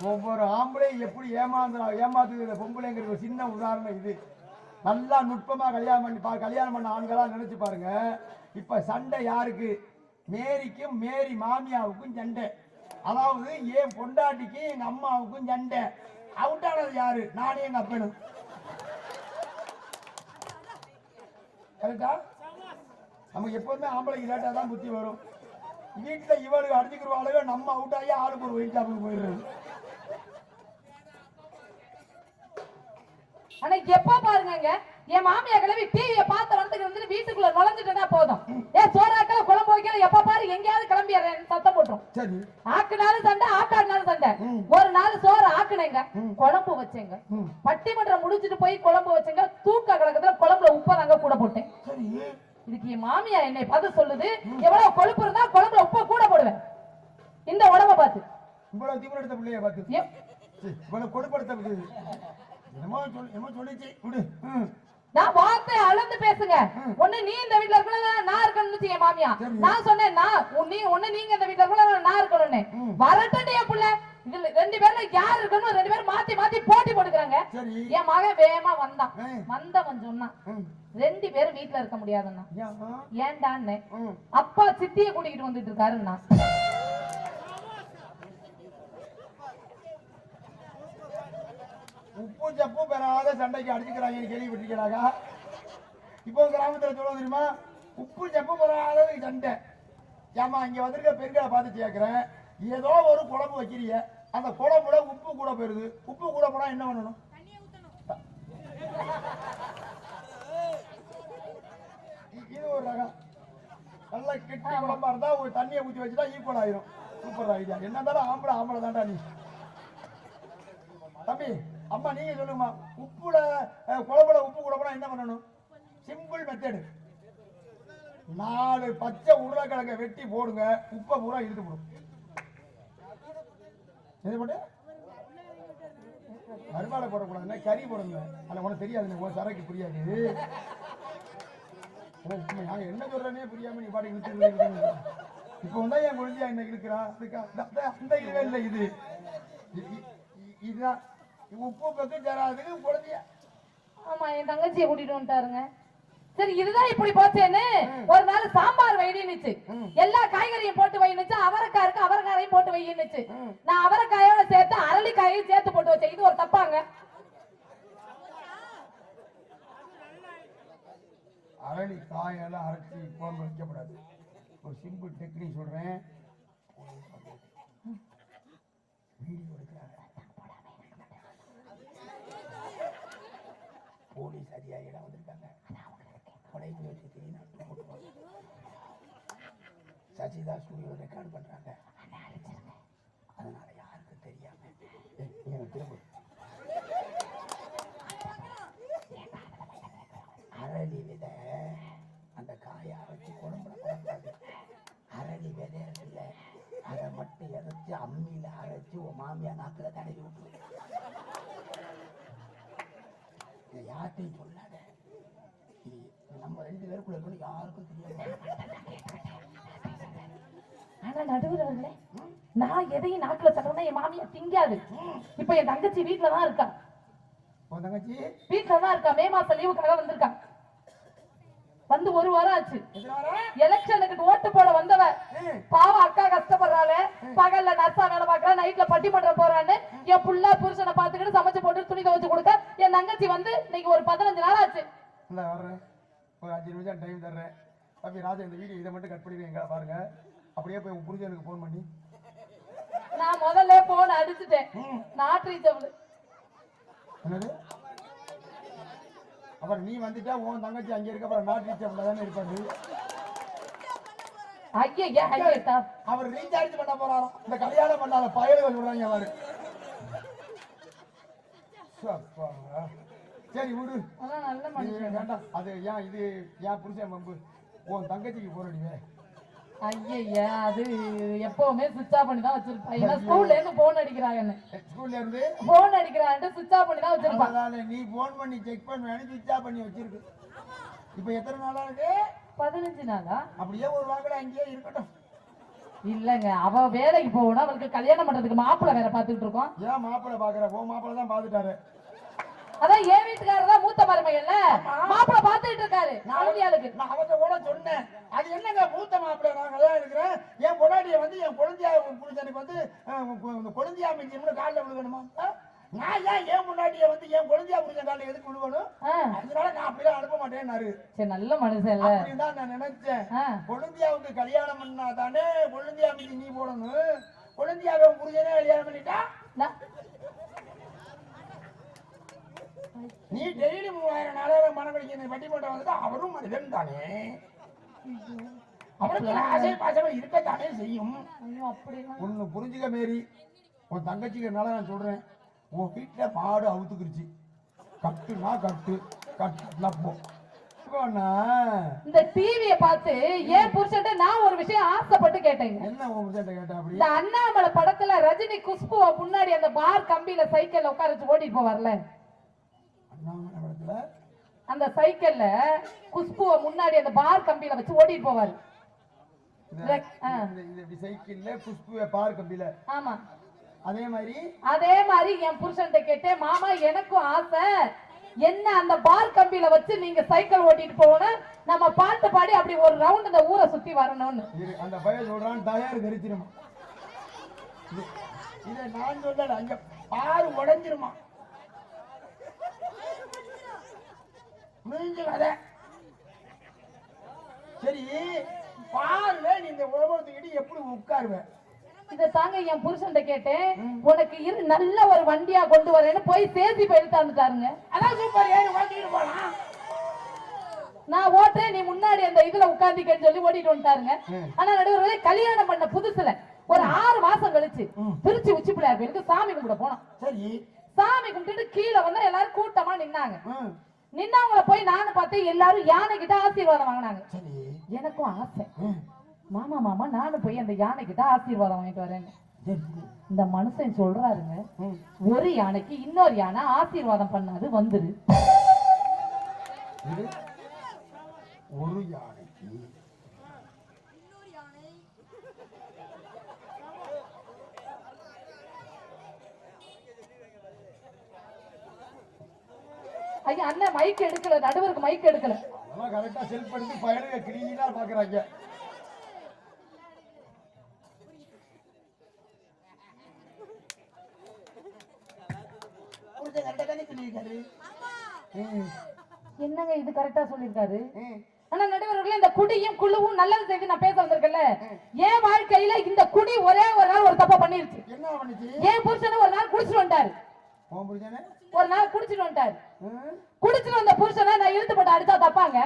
ஒவ்வொரு ஆம்பளையும் எப்படி ஏமாத்துகிற பொம்பளைங்கிற ஒரு சின்ன உதாரணம் இது. நல்லா நுட்பமா கல்யாணம் பண்ண ஆண்களா நினைச்சு பாருங்க. இப்ப சண்டை யாருக்கு? மேரிக்கும் மேரி மாமியாவுக்கும் சண்டை. அதாவது என் பொண்டாட்டிக்கும் எங்க அம்மாவுக்கும் சண்டை. அவுட் ஆனது யாரு? நானே எங்க அப்பனும். கரெக்டா? நமக்கு எப்போதுமே ஆம்பளைக்கு லேட்டா தான் புத்தி வரும். வீட்டுல இவளுக்கு அடிச்சுக்கிறவாளுங்க, நம்ம அவுட் ஆகி ஆளுக்கு ஒரு வெயிட் ஷாப்புக்கு போயிடுறது. ஆனா எப்ப பாருங்க என் மாமியா கிளம்பி டிவியை பார்த்து வரதுக்கு வந்து வீட்டுக்குள்ள நுழைஞ்சிட்டா போதும். சோறாக்கல குழம்பு வைக்கல எப்ப பாரு எங்கேயாவது கிளம்பி சத்தம் போட்டுரும். சரி. ஆக்குனாலும் சண்டை, ஆக்காடினாலும் சண்டை. ஒரு நாள் சோறு ஆக்குனேங்க, குழம்பு வச்சேங்க. பட்டிமன்றம் முடிச்சுட்டு போய் குழம்பு வச்சேங்க. தூக்க கலக்கத்துல குழம்புல உப்பை நாங்க கூட போட்டேன். இதுக்கு என் மாமியா என்னை பார்த்து சொல்லுது, எவ்வளவு கொழுப்பு இருந்தா குழம்புல உப்பை கூட போடுவேன். இந்த உடம்ப பார்த்து இவ்வளவு தீவிரத்த பிள்ளைய பார்த்து இவ்வளவு கொடுப்படுத்த நான் வார்த்தை அளந்து பேசுங்க. ஒண்ணு நீ இந்த வீட்டுல இருக்கணும், நான் இருக்கணும்னு என் மாமியா. நான் சொன்னேன் நீங்க இந்த வீட்டுல இருக்கணும், நான் இருக்கணும்னு. வரட்டும் என் புள்ள. இதுல 2 பேர்ல யார் இருக்கணும், 2 பேரும் மாத்தி மாத்தி போட்டி போட்டுக்கிறாங்க. என் மகன் வேகமா வந்தவன் சொன்னான், 2 பேரும் வீட்டுல இருக்க முடியாதுன்னா. ஏன்டான்னு. அப்பா சித்திய கூட்டிக்கிட்டு வந்துட்டு இருக்காருன்னா. உப்பு சப்பு பெறாத சண்டைக்கு அடிச்சுக்கிறாங்க கேள்விப்பட்டிருக்கிறாங்க. இப்போ கிராமத்துல சொல்ல தெரியுமா? உப்பு சப்பு பெறாத சண்டை. ஏமா இங்க வந்திருக்க பெண்களை பார்த்து கேட்கிறேன், ஏதோ ஒரு குழம்பு வைக்கிறீங்க, அந்த குழம்புல உப்பு கூட போயிருது. உப்பு கூட போனா என்ன பண்ணணும்? இது ஒரு ரகம். நல்லா கெட்டி குழம்பா இருந்தா ஒரு தண்ணியை ஊற்றி வச்சுட்டா ஈக்குவல் ஆயிரும். Super idea. என்ன இருந்தாலும் ஆம்பளை தான்டா நீ. தம்பி அம்மா நீங்க சொல்லுங்கம்மா, குழம்புல உப்பு கூட போனா என்ன பண்ணணும்? Simple method. 4 பச்சை உருளைக்கிழங்க வெட்டி போடுங்க, உப்பை பூரா இழுத்து போடும். எது போட்டு கருவாடை போடக்கூடாதுன்னா கறி போடுங்க. அது உனக்கு தெரியாது, உன் சரக்கு புரியாது. நாங்க என்ன சொல்றேனே புரியாம நீ பாட்டு இழுத்து. இப்போ வந்தா என் குழந்தையா என்ன இழுக்கிறான்? அந்த இதுவே இல்லை. இதுதான் உப்பு பக்கம் தராதுக்கு குழந்தையா. ஆமா, என் தங்கச்சியை கூட்டிட்டு வந்துட்டாருங்க. சரி, இதுதான் இப்படி போச்சேன்னு ஒரு நாள் சாம்பார் வைனுச்சு. எல்லா காய்கறியும் போட்டு வைனுச்சு. அவரைக்காய் இருக்கு, அவரைக்காரையும் போட்டு வைனுச்சு. நான் அவரைக்காயோட சேர்த்து அரளிக்காயையும் சேர்த்து போட்டு வச்சேன். இது ஒரு தப்பாங்க? அரளி காயெல்லாம் அரைச்சி குழம்பு வைக்கப்படாது. ஒரு சிம்பிள் டெக்னிக் சொல்றேன். வீடியோ எடுக்கிறாங்க. போலீஸ் அதிகாரிகள் வந்திருக்காங்க. தொலைபேசி சசிதா ஸ்டுடியோ ரெக்கார்ட் பண்றாங்க. அதனால யாருக்கும் தெரியாம திரும்ப அரளி விதை அந்த காயை அரைச்சி குழம்புல போடக்கூடாது. அரளி விதை இருக்குல்ல அதை மட்டும் இறைச்சி அம்மியில அரைச்சி உன் மாமியா நாக்குல தடவி விட்டு இதை யார்ட்டையும் சொல்லாத. இது நம்ம 2 பேருக்குள்ள இருக்கணும், யாருக்கும் தெரியாது. ஆனா நடுவர் அவர்களே, நான் எதையும் நாக்குல தடவைனா என் மாமியா திங்காது. இப்ப என் தங்கச்சி வீட்டுலதான் இருக்கா. உன் தங்கச்சி வீட்டுலதான் இருக்கா. மே மாசம் லீவுக்காக வந்திருக்கா. வந்து 1 வாரம் ஆச்சு. எலெக்ஷனுக்கு ஓட்டு போட வந்தவ பாவம் அக்கா கஷ்டப்படுறாளே. பகல்ல நர்ஸா வேலை பாக்குறா, நைட்ல பட்டிமன்றம் போறான்னு என் புள்ள புருஷனை பாத்துக்கிட்டு சமைச்சு போட்டு துணி துவைச்சு கொடுக்க என் தங்கச்சி வந்து இன்னைக்கு ஒரு 15 நாள் ஆச்சு. வர்றேன், ஒரு 5 நிமிஷம் டைம் தர்றேன். தம்பி ராஜா, இந்த வீடியோ இதை மட்டும் கட் பண்ணிடுவீங்க பாருங்க. அப்படியே போய் உன் புரிஞ்சவனுக்கு ஃபோன் பண்ணி நான் முதல்ல போன் அடிச்சுட்டேன். Not reachable. என்னது? அப்புறம் நீ வந்துட்டா உன் தங்கச்சி அங்கே இருக்க, அப்புறம் நாட் ரீச்சபிள் தானே இருப்பாரு. ஐயா அவர் ரீசார்ஜ் பண்ண போறாராம். இந்த கல்யாணம் பண்ணாத பயலுகள் சொல்றாங்க அவரு. சரி விடு, நல்ல மனுஷன். வேண்டாம். அது ஏன் இது ஏன் புருஷன் பம்பு? உன் தங்கச்சிக்கு போன் அடிவே. ஐயா அது எப்பவுமே சுவிட்ச் ஆஃப் பண்ணி தான் வச்சிருப்பா. ஸ்கூல்ல இருந்து போன் அடிக்கிறாங்க. ஸ்கூல்ல இருந்து போன் அடிக்கிறாங்க, சுவிட்ச் ஆஃப் பண்ணி தான் வச்சிருப்பா. நீ போன் பண்ணி செக் பண்ணி சுவிட்ச் ஆஃப் பண்ணி வச்சிருக்கு. இப்ப எத்தனை நாளா இருக்கு? 15 நாளா? அப்படியே ஒரு வாக்குல அங்கேயே இருக்கட்டும். இல்லங்க, அவ வேலைக்கு போகணும். அவளுக்கு கல்யாணம் பண்றதுக்கு மாப்பிள்ளை வேற பாத்துக்கிட்டு இருக்கோம். ஏன் மாப்பிள்ளை பாக்குற? உன் மாப்பிள்ளை தான் பாத்துட்டாரு. அதான் என் வீட்டுக்காரர் தான் மூத்த மருமகள்ல மாப்பிள்ளை பாத்துக்கிட்டு இருக்காரு. நான் அவத்த கூட சொன்னேன், அது என்னங்க மூத்த மாப்பிள்ளை நான் தான் இருக்கிறேன். என் பொண்டாட்டியை வந்து என் குழந்தையா புரிஞ்சனுக்கு வந்து குழந்தையா மிஞ்சின்னு காலில் விழுகணுமா? நான் ஏன் என் பொண்டாட்டியை வந்து என் குழந்தையா புரிஞ்ச காலில் எதுக்கு விழுகணும்? அதனால நான் அப்படிலாம் அனுப்ப மாட்டேன்னாரு. சரி, நல்ல மனுஷன். அப்படிதான் நான் நினைச்சேன். குழந்தையாவுக்கு கல்யாணம் பண்ணா தானே குழந்தையா மிஞ்சி நீ போடணும். குழந்தையாவை புரிஞ்சனே கல்யாணம் பண்ணிட்டா நீ டெய்லி 3000 4000 மனம் கழிக்க வட்டி போட்ட வந்துட்டா அவரும் மனிதன் தானே. அவருக்கு ஆசை பாசம் இருக்கத்தானே செய்யும். ஒண்ணு புரிஞ்சுக்க மேரி, உன் தங்கச்சிக்கிறனால நான் சொல்றேன். உன் வீட்டுல மாடு அவுத்துக்குருச்சு. கட்டுனா கட்டு, கட்டுனா போ. இந்த டிவியை பார்த்து ஏன் புருஷன்ட்ட நான் ஒரு விஷயம் ஆசைப்பட்டு கேட்டேங்க. என்ன உன் புருஷன்ட்ட கேட்ட? அப்படி இந்த அண்ணாமலை படத்துல ரஜினி குஷ்பு முன்னாடி அந்த பார் கம்பியில சைக்கிள்ல உட்கார வச்சு ஓட்டிட்டு போவார்ல, அந்த சைக்கிள்ல குஷ்புவ முன்னாடி அந்த பார் கம்பியில வச்சு ஓட்டிட்டு போவாரு. சைக்கிள்ல குஷ்புவ பார் கம்பியில. ஆமா, அதே மாதிரி என் புருஷன்ட்ட கேட்டேன், மாமா எனக்கும் ஆசை, என்ன அந்த பார் கம்பியில வச்சு நீங்க சைக்கிள் ஓட்டிட்டு போகணும், நம்ம பாட்டு பாடி அப்படி ஒரு ரவுண்ட் இந்த ஊரை சுத்தி வரணும்னு. அந்த பையன் சொல்றான் டயர் தெரிச்சிருமா. இதை நான் சொல்லல, அங்க பாரு உடைஞ்சிருமா. முடிஞ்சு கதை. சரி பாருல, நீ இந்த உலகத்துக்கிட்ட எப்படி உட்காருவேன்? இத தாங்க என் புருஷன்ட்ட கேட்டேன், உனக்கு நல்ல ஒரு வண்டியா கொண்டு வரேன்னு போய் சேர்த்தி போயிட்டு தந்துட்டாருங்க. அதான் சூப்பர், ஏறி ஓட்டிட்டு போலாம். நான் ஓட்டுறேன், நீ முன்னாடி அந்த இதுல உட்கார்ந்திக்கன்னு சொல்லி ஓட்டிட்டு வந்துட்டாருங்க. ஆனா நடுவர்களே, கல்யாணம் பண்ண புதுசுல ஒரு 6 மாசம் கழிச்சு திருச்சி உச்சி பிள்ளையார் கோயிலுக்கு சாமி கும்பிட போனோம். சரி, சாமி கும்பிட்டுட்டு கீழே வந்தா எல்லாரும் கூட்டமா நின்னாங்க. நின்னவங்கள போய் நானும் பார்த்தேன், எல்லாரும் யானை கிட்ட ஆசீர்வாதம் வாங்கினாங்க. எனக்கும் ஆசை, மாமா மாமா நானும் போய் அந்த யானை கிட்ட ஆசீர்வாதம் வாங்கிட்டு வரேன். இந்த மனுஷன் சொல்றாருங்க, ஒரு யானைக்கு இன்னொரு யானை ஆசீர்வாதம் பண்ணாது வந்துரு. ஒரு யானைக்கு ஐயா, அண்ணன் மைக் எடுக்கல, நடுவருக்கு மைக் எடுக்கல. அதெல்லாம் கரெக்டா செல்ஃப் எடுத்து பயனுங்க கிளீனா பாக்குறாங்க. என்னங்க இது கரெக்டா சொல்லிருக்காரு? ஆனா நடுவர்களே இந்த குடியும் குழுவும் நல்லது செய்து நான் பேச வந்திருக்கேன்ல, என் வாழ்க்கையில இந்த குடி ஒரே ஒரு நாள் ஒரு தப்பா பண்ணிருச்சு. என்ன பண்ணுச்சு? என் புருஷனை ஒரு நாள் குடிச்சிட்டு வந்துட்டாரு. உன் புருஷனே ஒரு நாள் குடிச்சிட்டு வந்துட்டாரு. குடிச்சிட்டு வந்த புருஷனை நான் இழுத்து போட்டு அடிச்சா தப்பாங்க?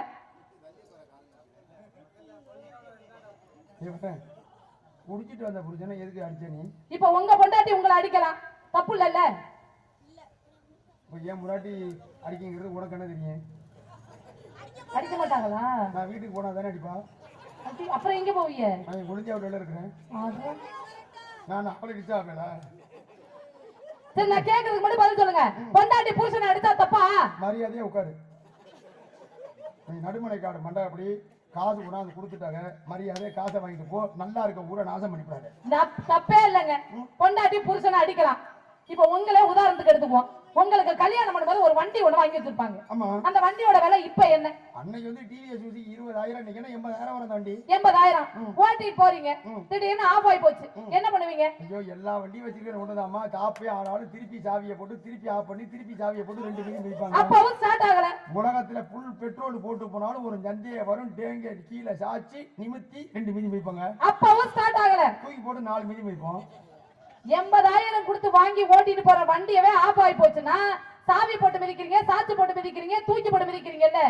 குடிச்சிட்டு வந்த புருஷனை எதுக்கு அடிச்ச நீ? இப்ப உங்க பொண்டாட்டி உங்களை அடிக்கலாம், தப்பு இல்லல்ல? ஏன் முன்னாடி அடிக்கிறது உனக்கு என்ன தெரியும்? அடிக்க மாட்டாங்களா? நான் வீட்டுக்கு போனா தானே அடிப்பா. அப்புறம் எங்க போவீங்க? நான் குளிஞ்சா வீட்டுல இருக்கிறேன். நான் அப்பளை அடிச்சா சரி, நான் கேக்குறதுக்கு மட்டும் பதில் சொல்லுங்க. பொண்டாட்டி புருஷனை அடிச்சா தப்பா? மரியாதையா உட்காரு. நீ நடுமலை காடு மண்டை அப்படி காசு கொண்டாந்து கொடுத்துட்டாங்க, மரியாதையா காசை வாங்கிட்டு போ. நல்லா இருக்க ஊரை நாசம் பண்ணிப்பாரு. தப்பே இல்லைங்க, பொண்டாட்டி புருஷனை அடிக்கலாம். இப்ப உங்களே உதாரணத்துக்கு எடுத்துக்குவோம். உங்களுக்கு கல்யாணம் பண்ணும்போது ஒரு வண்டி ஒண்ணு வாங்கி வச்சிருப்பாங்க. அந்த வண்டியோட விலை இப்ப என்ன? அன்னைக்கு வந்து டிவிஎஸ் ஊசி 20,000, இன்னைக்கு 80,000 வர வண்டி. 80,000 ஓட்டிட்டு போறீங்க, திடீர்னு ஆஃப் ஆகி போச்சு, என்ன பண்ணுவீங்க? ஐயோ, எல்லா வண்டியும் வச்சிருக்கிற ஒண்ணுதாம்மா. காப்பே ஆனாலும் திருப்பி சாவியை போட்டு திருப்பி ஆஃப் பண்ணி திருப்பி சாவியை போட்டு 2 மிதி மிதிப்பாங்க. அப்பவும் ஸ்டார்ட் ஆகல. உலகத்துல புல் பெட்ரோல் போட்டு போனாலும் ஒரு ஜந்தியை வரும், டேங்க கீழே சாச்சி நிமித்தி 2 மிதி மிதிப்பாங்க. அப்பவும் ஸ்டார்ட் ஆகல. தூக்கி போட்டு 4 மிதி மிதிப்போம். 80,000 கொடுத்து வாங்கி ஓட்டிட்டு போற வண்டியவே ஆஃப் ஆகி போச்சுன்னா சாவி போட்டு மிதிக்கிறீங்க, சாச்சு போட்டு மிதிக்கிறீங்க, தூக்கி போட்டு மிதிக்கிறீங்கல்ல.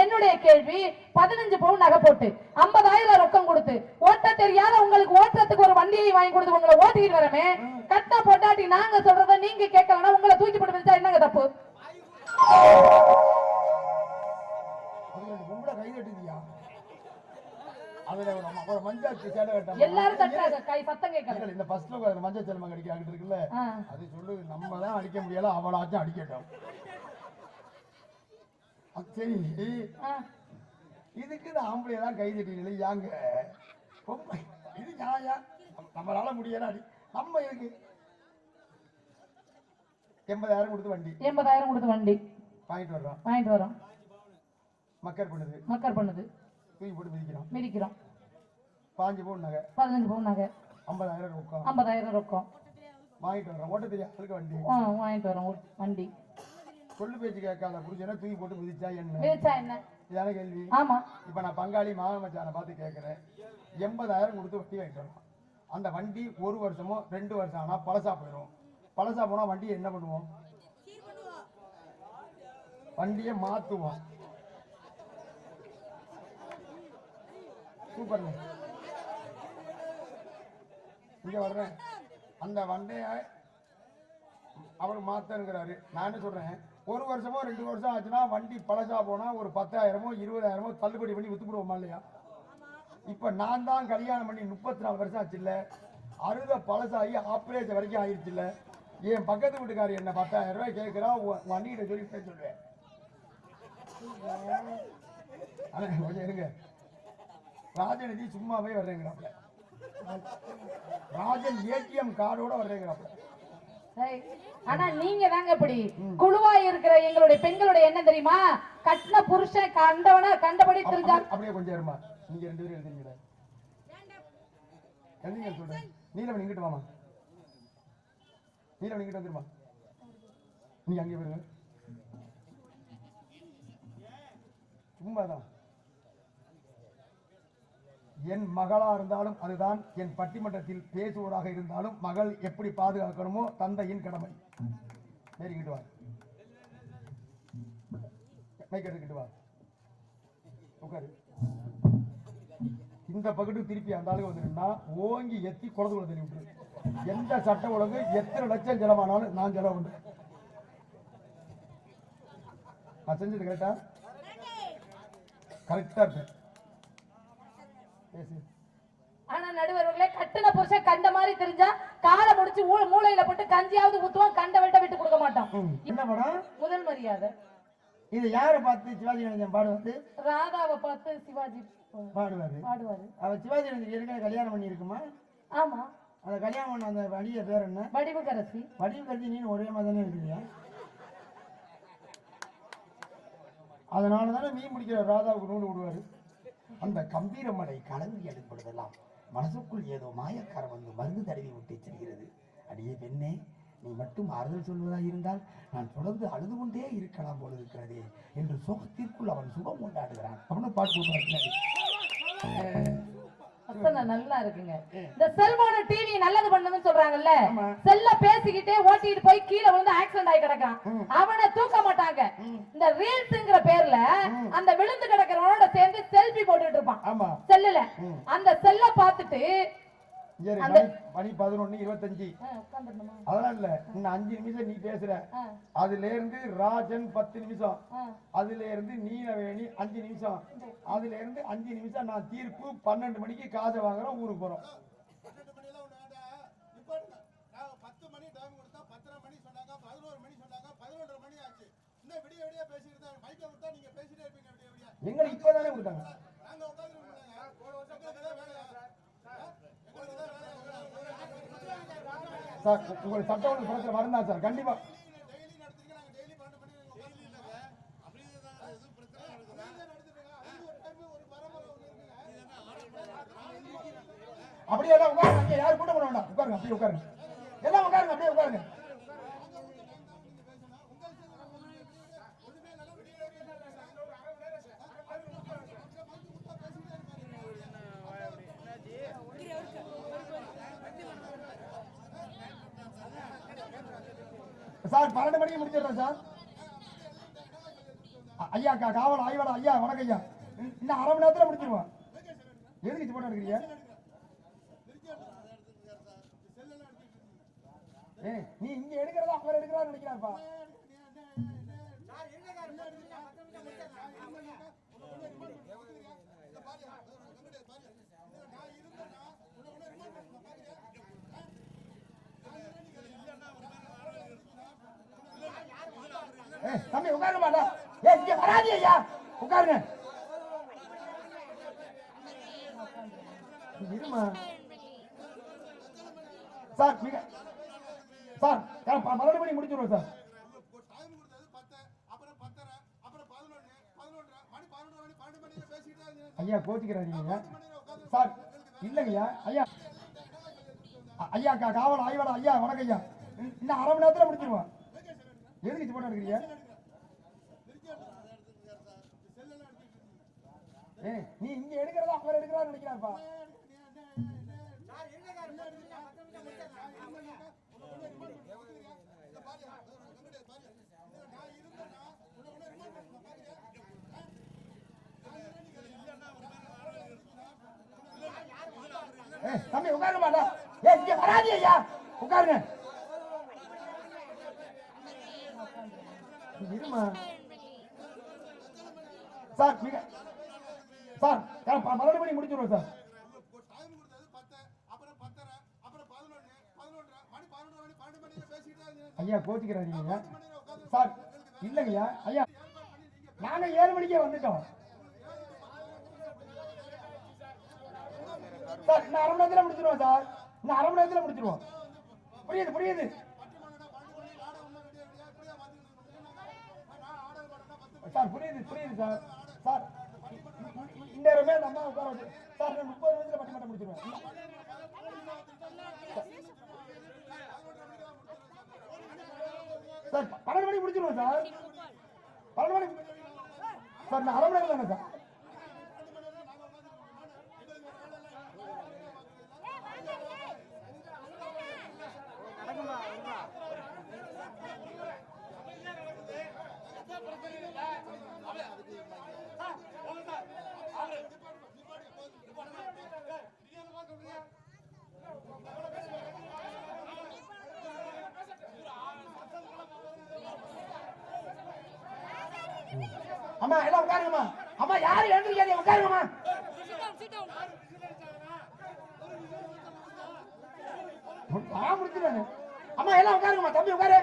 என்னுடைய கேள்வி, 15 பவுன் நகை போட்டு 50,000 ரொக்கம் கொடுத்து ஓட்ட தெரியாத உங்களுக்கு ஓட்டுறதுக்கு ஒரு வண்டியை வாங்கி கொடுத்து உங்களை ஓட்டிக்கிட்டு வரமே, கட்ட பொட்டாட்டி நாங்க சொல்றத நீங்க கேட்கலன்னா உங்களை தூக்கி போட்டு மிதிச்சா என்னங்க தப்பு? கை கட்டுதியா? அதுல ஒரு மஞ்சள் சேலை கட்ட எல்லாரும் தட்டுறாங்க, கை சத்தம் கேட்கல. இந்த ஃபர்ஸ்ட்ல மஞ்சள் சேலை கடிக்கிறாங்க இருக்குல்ல, அது சொல்லு. நம்ம தான் அடிக்க முடியல, அவளாச்சும் அடிக்கட்டும். சரி, இதுக்கு இந்த ஆம்பளை தான் கை தட்டினீங்களே, யாங்க இது நியாயம்? நம்மளால முடியல அடி. நம்ம இருக்கு 80,000 கொடுத்து வண்டி, 80,000 கொடுத்து வண்டி வாங்கிட்டு வரோம். மக்கர் பண்ணுது, தூக்கி போட்டு மிதிக்கிறோம். 15 பவுன் நகை, 50,000 ரொக்கம், 50,000 ரொக்கம் வாங்கிட்டு வரோம். ஓட்ட தெரியும் அதுக்கு வண்டி வாங்கிட்டு வரோம். வண்டி சொல்லு பேச்சு கேட்காத புரிஞ்சா தூக்கி போட்டு மிதிச்சா என்ன? இதான கேள்வி. ஆமா. இப்ப நான் பங்காளி மாமன் மச்சானை பார்த்து கேட்கிறேன், 80,000 கொடுத்து வண்டி வாங்கிட்டு வரோம். அந்த வண்டி 1 வருஷமோ 2 வருஷம் ஆனா பழசா போயிடும். பழசா போனா வண்டியை என்ன பண்ணுவோம்? வண்டியை மாத்துவோம். சூப்பர். இங்க வர்றேன், அந்த வண்டிய அவர் மாத்தனுங்கிறாரு. நான் என்ன சொல்றேன், 1 வருஷமோ 2 வருஷம் ஆச்சுன்னா வண்டி பழசா போனா ஒரு 10,000மோ 20,000மோ தள்ளுபடி பண்ணி வித்துப்படுவோமா இல்லையா? இப்ப நான் தான் கல்யாணம் பண்ணி 34 வருஷம் ஆச்சு இல்ல, அறுத பழசாகி ஆப்ரேஷன் வரைக்கும் ஆயிடுச்சு இல்ல. என் பக்கத்து வீட்டுக்காரி என்ன 10,000 ரூபாய் கேட்கிறா, வண்டிகிட்ட சொல்லி சொல்லுவேன். கொஞ்சம் இருங்க, ராஜநிதி சும்மாவே வர்றேங்கிறாப்ல, ராஜன் ஏடிஎம் கார்டோட வர்றேங்கிறாப்ல. ஆனா நீங்க தாங்க இப்படி குழுவா இருக்கிற எங்களுடைய பெண்களுடைய என்ன தெரியுமா, கட்டின புருஷன் கண்டவன கண்டபடி தெரிஞ்சா. அப்படியே கொஞ்சம் இருமா, நீங்க 2 பேரும் எழுதுறீங்க. எழுதிங்க சொல்றேன். நீலவன் இங்கிட்டு வாமா, நீலவன் இங்கிட்டு வந்துருமா, நீங்க அங்கே போயிருங்க. சும்மாதான். என் மகளா இருந்தாலும் அதுதான், என் பட்டிமன்றத்தில் பேசுவதாக இருந்தாலும் மகள் எப்படி பாதுகாக்கணுமோ தந்தையின் கடமை. நேரிக்கிட்டு வா, மைக்கிட்டு வா, உட்காரு. இந்த பக்கத்து திருப்பி அந்த ஆளுக்கு வந்துருந்தா ஓங்கி எத்தி குளத்துக்குள்ள தள்ளி விட்டுரு. எந்த சட்ட ஒழுங்கு எத்தனை லட்சம் செலவானாலும் நான் செலவு பண்றேன். நான் செஞ்சது கரெக்டா? கரெக்டா இருப்பேன். ஆனா நடுவர்களே, கட்டின புருஷன் கண்ட மாதிரி தெரிஞ்சா காலை முடிச்சு மூளையில போட்டு கஞ்சியாவது ஊத்துவோம், கண்ட விட்ட விட்டு கொடுக்க மாட்டோம். என்ன படம்? முதல் மரியாதை. இது யாரை பார்த்து சிவாஜி கணேசன் பாடுவாரு? ராதாவை பார்த்து சிவாஜி பாடுவாரு. அவ சிவாஜி கணேசன் ஏற்கனவே கல்யாணம் பண்ணி இருக்குமா? ஆமா. அந்த கல்யாணம் பண்ண அந்த வடிய பேர் என்ன? வடிவுக்கரசி. வடிவுக்கரசி நீ ஒரே மாதிரி தானே இருக்கிறியா? அதனாலதானே மீன் பிடிக்கிற ராதாவுக்கு நூல் விடுவாரு. அந்த கம்பீரமலை கலங்கி எழுப்படுதெல்லாம் மனசுக்குள் ஏதோ மாயக்காரம் வந்து மருந்து தடவி விட்டு செல்கிறது. அடியே பெண்ணே, நீ மட்டும் ஆறுதல் சொல்வதாக இருந்தால் நான் தொடர்ந்து அழுது கொண்டே இருக்கலாம் போல இருக்கிறதே என்று சோகத்திற்குள் அவன் சுகம் கொண்டாடுகிறான் அப்படின்னு பாட்டு போட்டு நல்லா இருக்குங்க. இந்த செல்போன் டிவி நல்லது பண்ணுன்னு சொல்றாங்கல்ல, செல்ல பேசிக்கிட்டே ஓட்டிட்டு போய் கீழே விழுந்து ஆக்சிடென்ட் ஆகி கிடக்கான். அவனை தூக்க மாட்டாங்க. இந்த ரீல்ஸ்ங்கிற பேர்ல அந்த விழுந்து கிடக்கிறவனோட சேர்ந்து செல்ஃபி போட்டுட்டு இருப்பான் செல்லுல. அந்த செல்ல பார்த்துட்டு மணி 11:25 அதெல்லாம் இல்ல, இன்னும் 5 நிமிஷம் நீ பேசுற. அதுல இருந்து ராஜன் 10 நிமிஷம், அதுல இருந்து நீலவேணி 5 நிமிஷம், அதுல இருந்து 5 நிமிஷம் நான் தீர்ப்பு 12 மணிக்கு காசை வாங்குறோம், ஊருக்கு போறோம். 10 மணி டைம் கொடுத்தா 10:30 மணி சொன்னாங்க, 11 மணி சொன்னாங்க, 11:30 மணி ஆச்சு. இன்னும் விடிய விடிய பேசிட்டு தான் மைக்க கொடுத்தா நீங்க பேசிட்டே இருப்பீங்க. விடிய விடிய எங்களுக்கு இப்பதானே கொடுத்தாங்க. நாங்க உட்கார்ந்து சார் உங்களுக்கு சட்ட ஒழுங்கு பிரச்சனை வருந்தா சார்? கண்டிப்பா டெய்லி நடத்துறீங்க. நாங்க டெய்லி 12 மணி அப்படியே எல்லாம் உட்காருங்க. யாரும் கூட்டம் பண்ண வேண்டாம். உட்காருங்க, அப்படியே உட்காருங்க. எல்லாம் உட்காருங்க, அப்படியே உட்காருங்க. சார் 12 மணிக்கு முடிச்சிடுறேன் சார். ஐயா காவல் ஆய்வாளர் ஐயா வணக்கம் ஐயா. இன்னும் அரை மணி நேரத்தில் முடிச்சிருவான். எதுக்கு போட்டோ எடுக்கிறீங்க? நீ இங்க எடுக்கிறதா அவர் எடுக்கிறான்னு நினைக்கிறாப்பா. தம்பி உட்காருங்க மாட்டா. இங்க வராது ஐயா, உட்காருங்க. இருமா சார். மிக சார் 12 மணி முடிச்சிருவோம் சார். டைம் கொடுத்தது 10, அப்புறம் 10:30, அப்புறம் 11, 11:30 மணி 11 மணி 12 மணில பேசிட்டு தான் ஐயா கோச்சிக்கிறாங்க சார். இல்லைங்கய்யா ஐயா. ஐயா காவல் ஆய்வாளர் ஐயா வணக்கம் ஐயா. இன்னும் அரை மணி நேரத்தில் முடிச்சிருவான். எதுக்கு போட்டோ எடுக்கிறீங்க? நீ இங்க எடுக்கிறதா அவர் எடுக்கிறான்னு நினைக்கிறாப்பா. தம்பி உட்காருங்க மாட்டா. இங்க வராது ஐயா, உட்காருங்க. இருமா சார். மிக சார் 12 மணி முடிச்சிருவோம் சார். டைம் கொடுத்தது 10, அப்புறம் 10:30, அப்புறம் 11, 11:30 மணி 11 மணி 12 மணில பேசிட்டு தான் ஐயா கோச்சிக்கிறாங்க சார். இல்லைங்கய்யா ஐயா. நாங்க 7 மணிக்கே வந்துட்டோம் சார். இன்னும் அரை மணி நேரத்தில் முடிச்சிருவோம் சார். இன்னும் அரை மணி நேரத்தில் முடிச்சிருவோம். புரியுது புரியுது சார். புரியுது புரியுது சார். சார் இந்நேரமே அந்த அம்மா உட்கார வச்சு சார் 30 நிமிஷத்துல பட்டிமட்டம் முடிச்சிருவேன். சார் 12 மணிக்கு முடிச்சிருவோம் சார். 12 மணி சார். நான் அரை மணி நேரம் தானே சார். அம்மா எல்லாம் உட்காருங்கம்மா. அம்மா யாரும் எழுந்திருக்காதீங்க, உட்காருங்கம்மா. முடிச்சிருவாங்க. அம்மா எல்லாம் உட்காருங்கம்மா. தம்பி உட்காரு.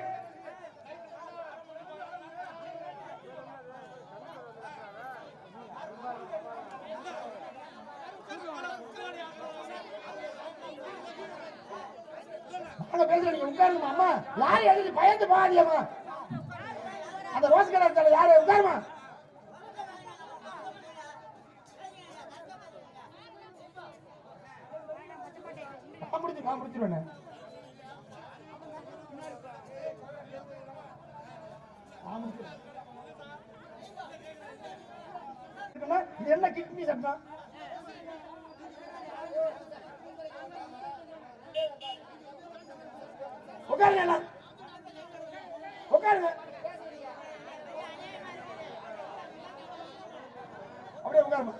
பேசுறேன், நீங்க உட்காருங்கம்மா. அம்மா யாரும் எழுதி பயந்து போகாதீங்கம்மா. அந்த ரோஸ் கலர் யாரு உட்காருமா. முடிச்சிருவேன். இது என்ன கிட்னி சட்டம்? உட்காருங்க எல்லாம். உட்காருங்க. அப்படியே உட்காருமா.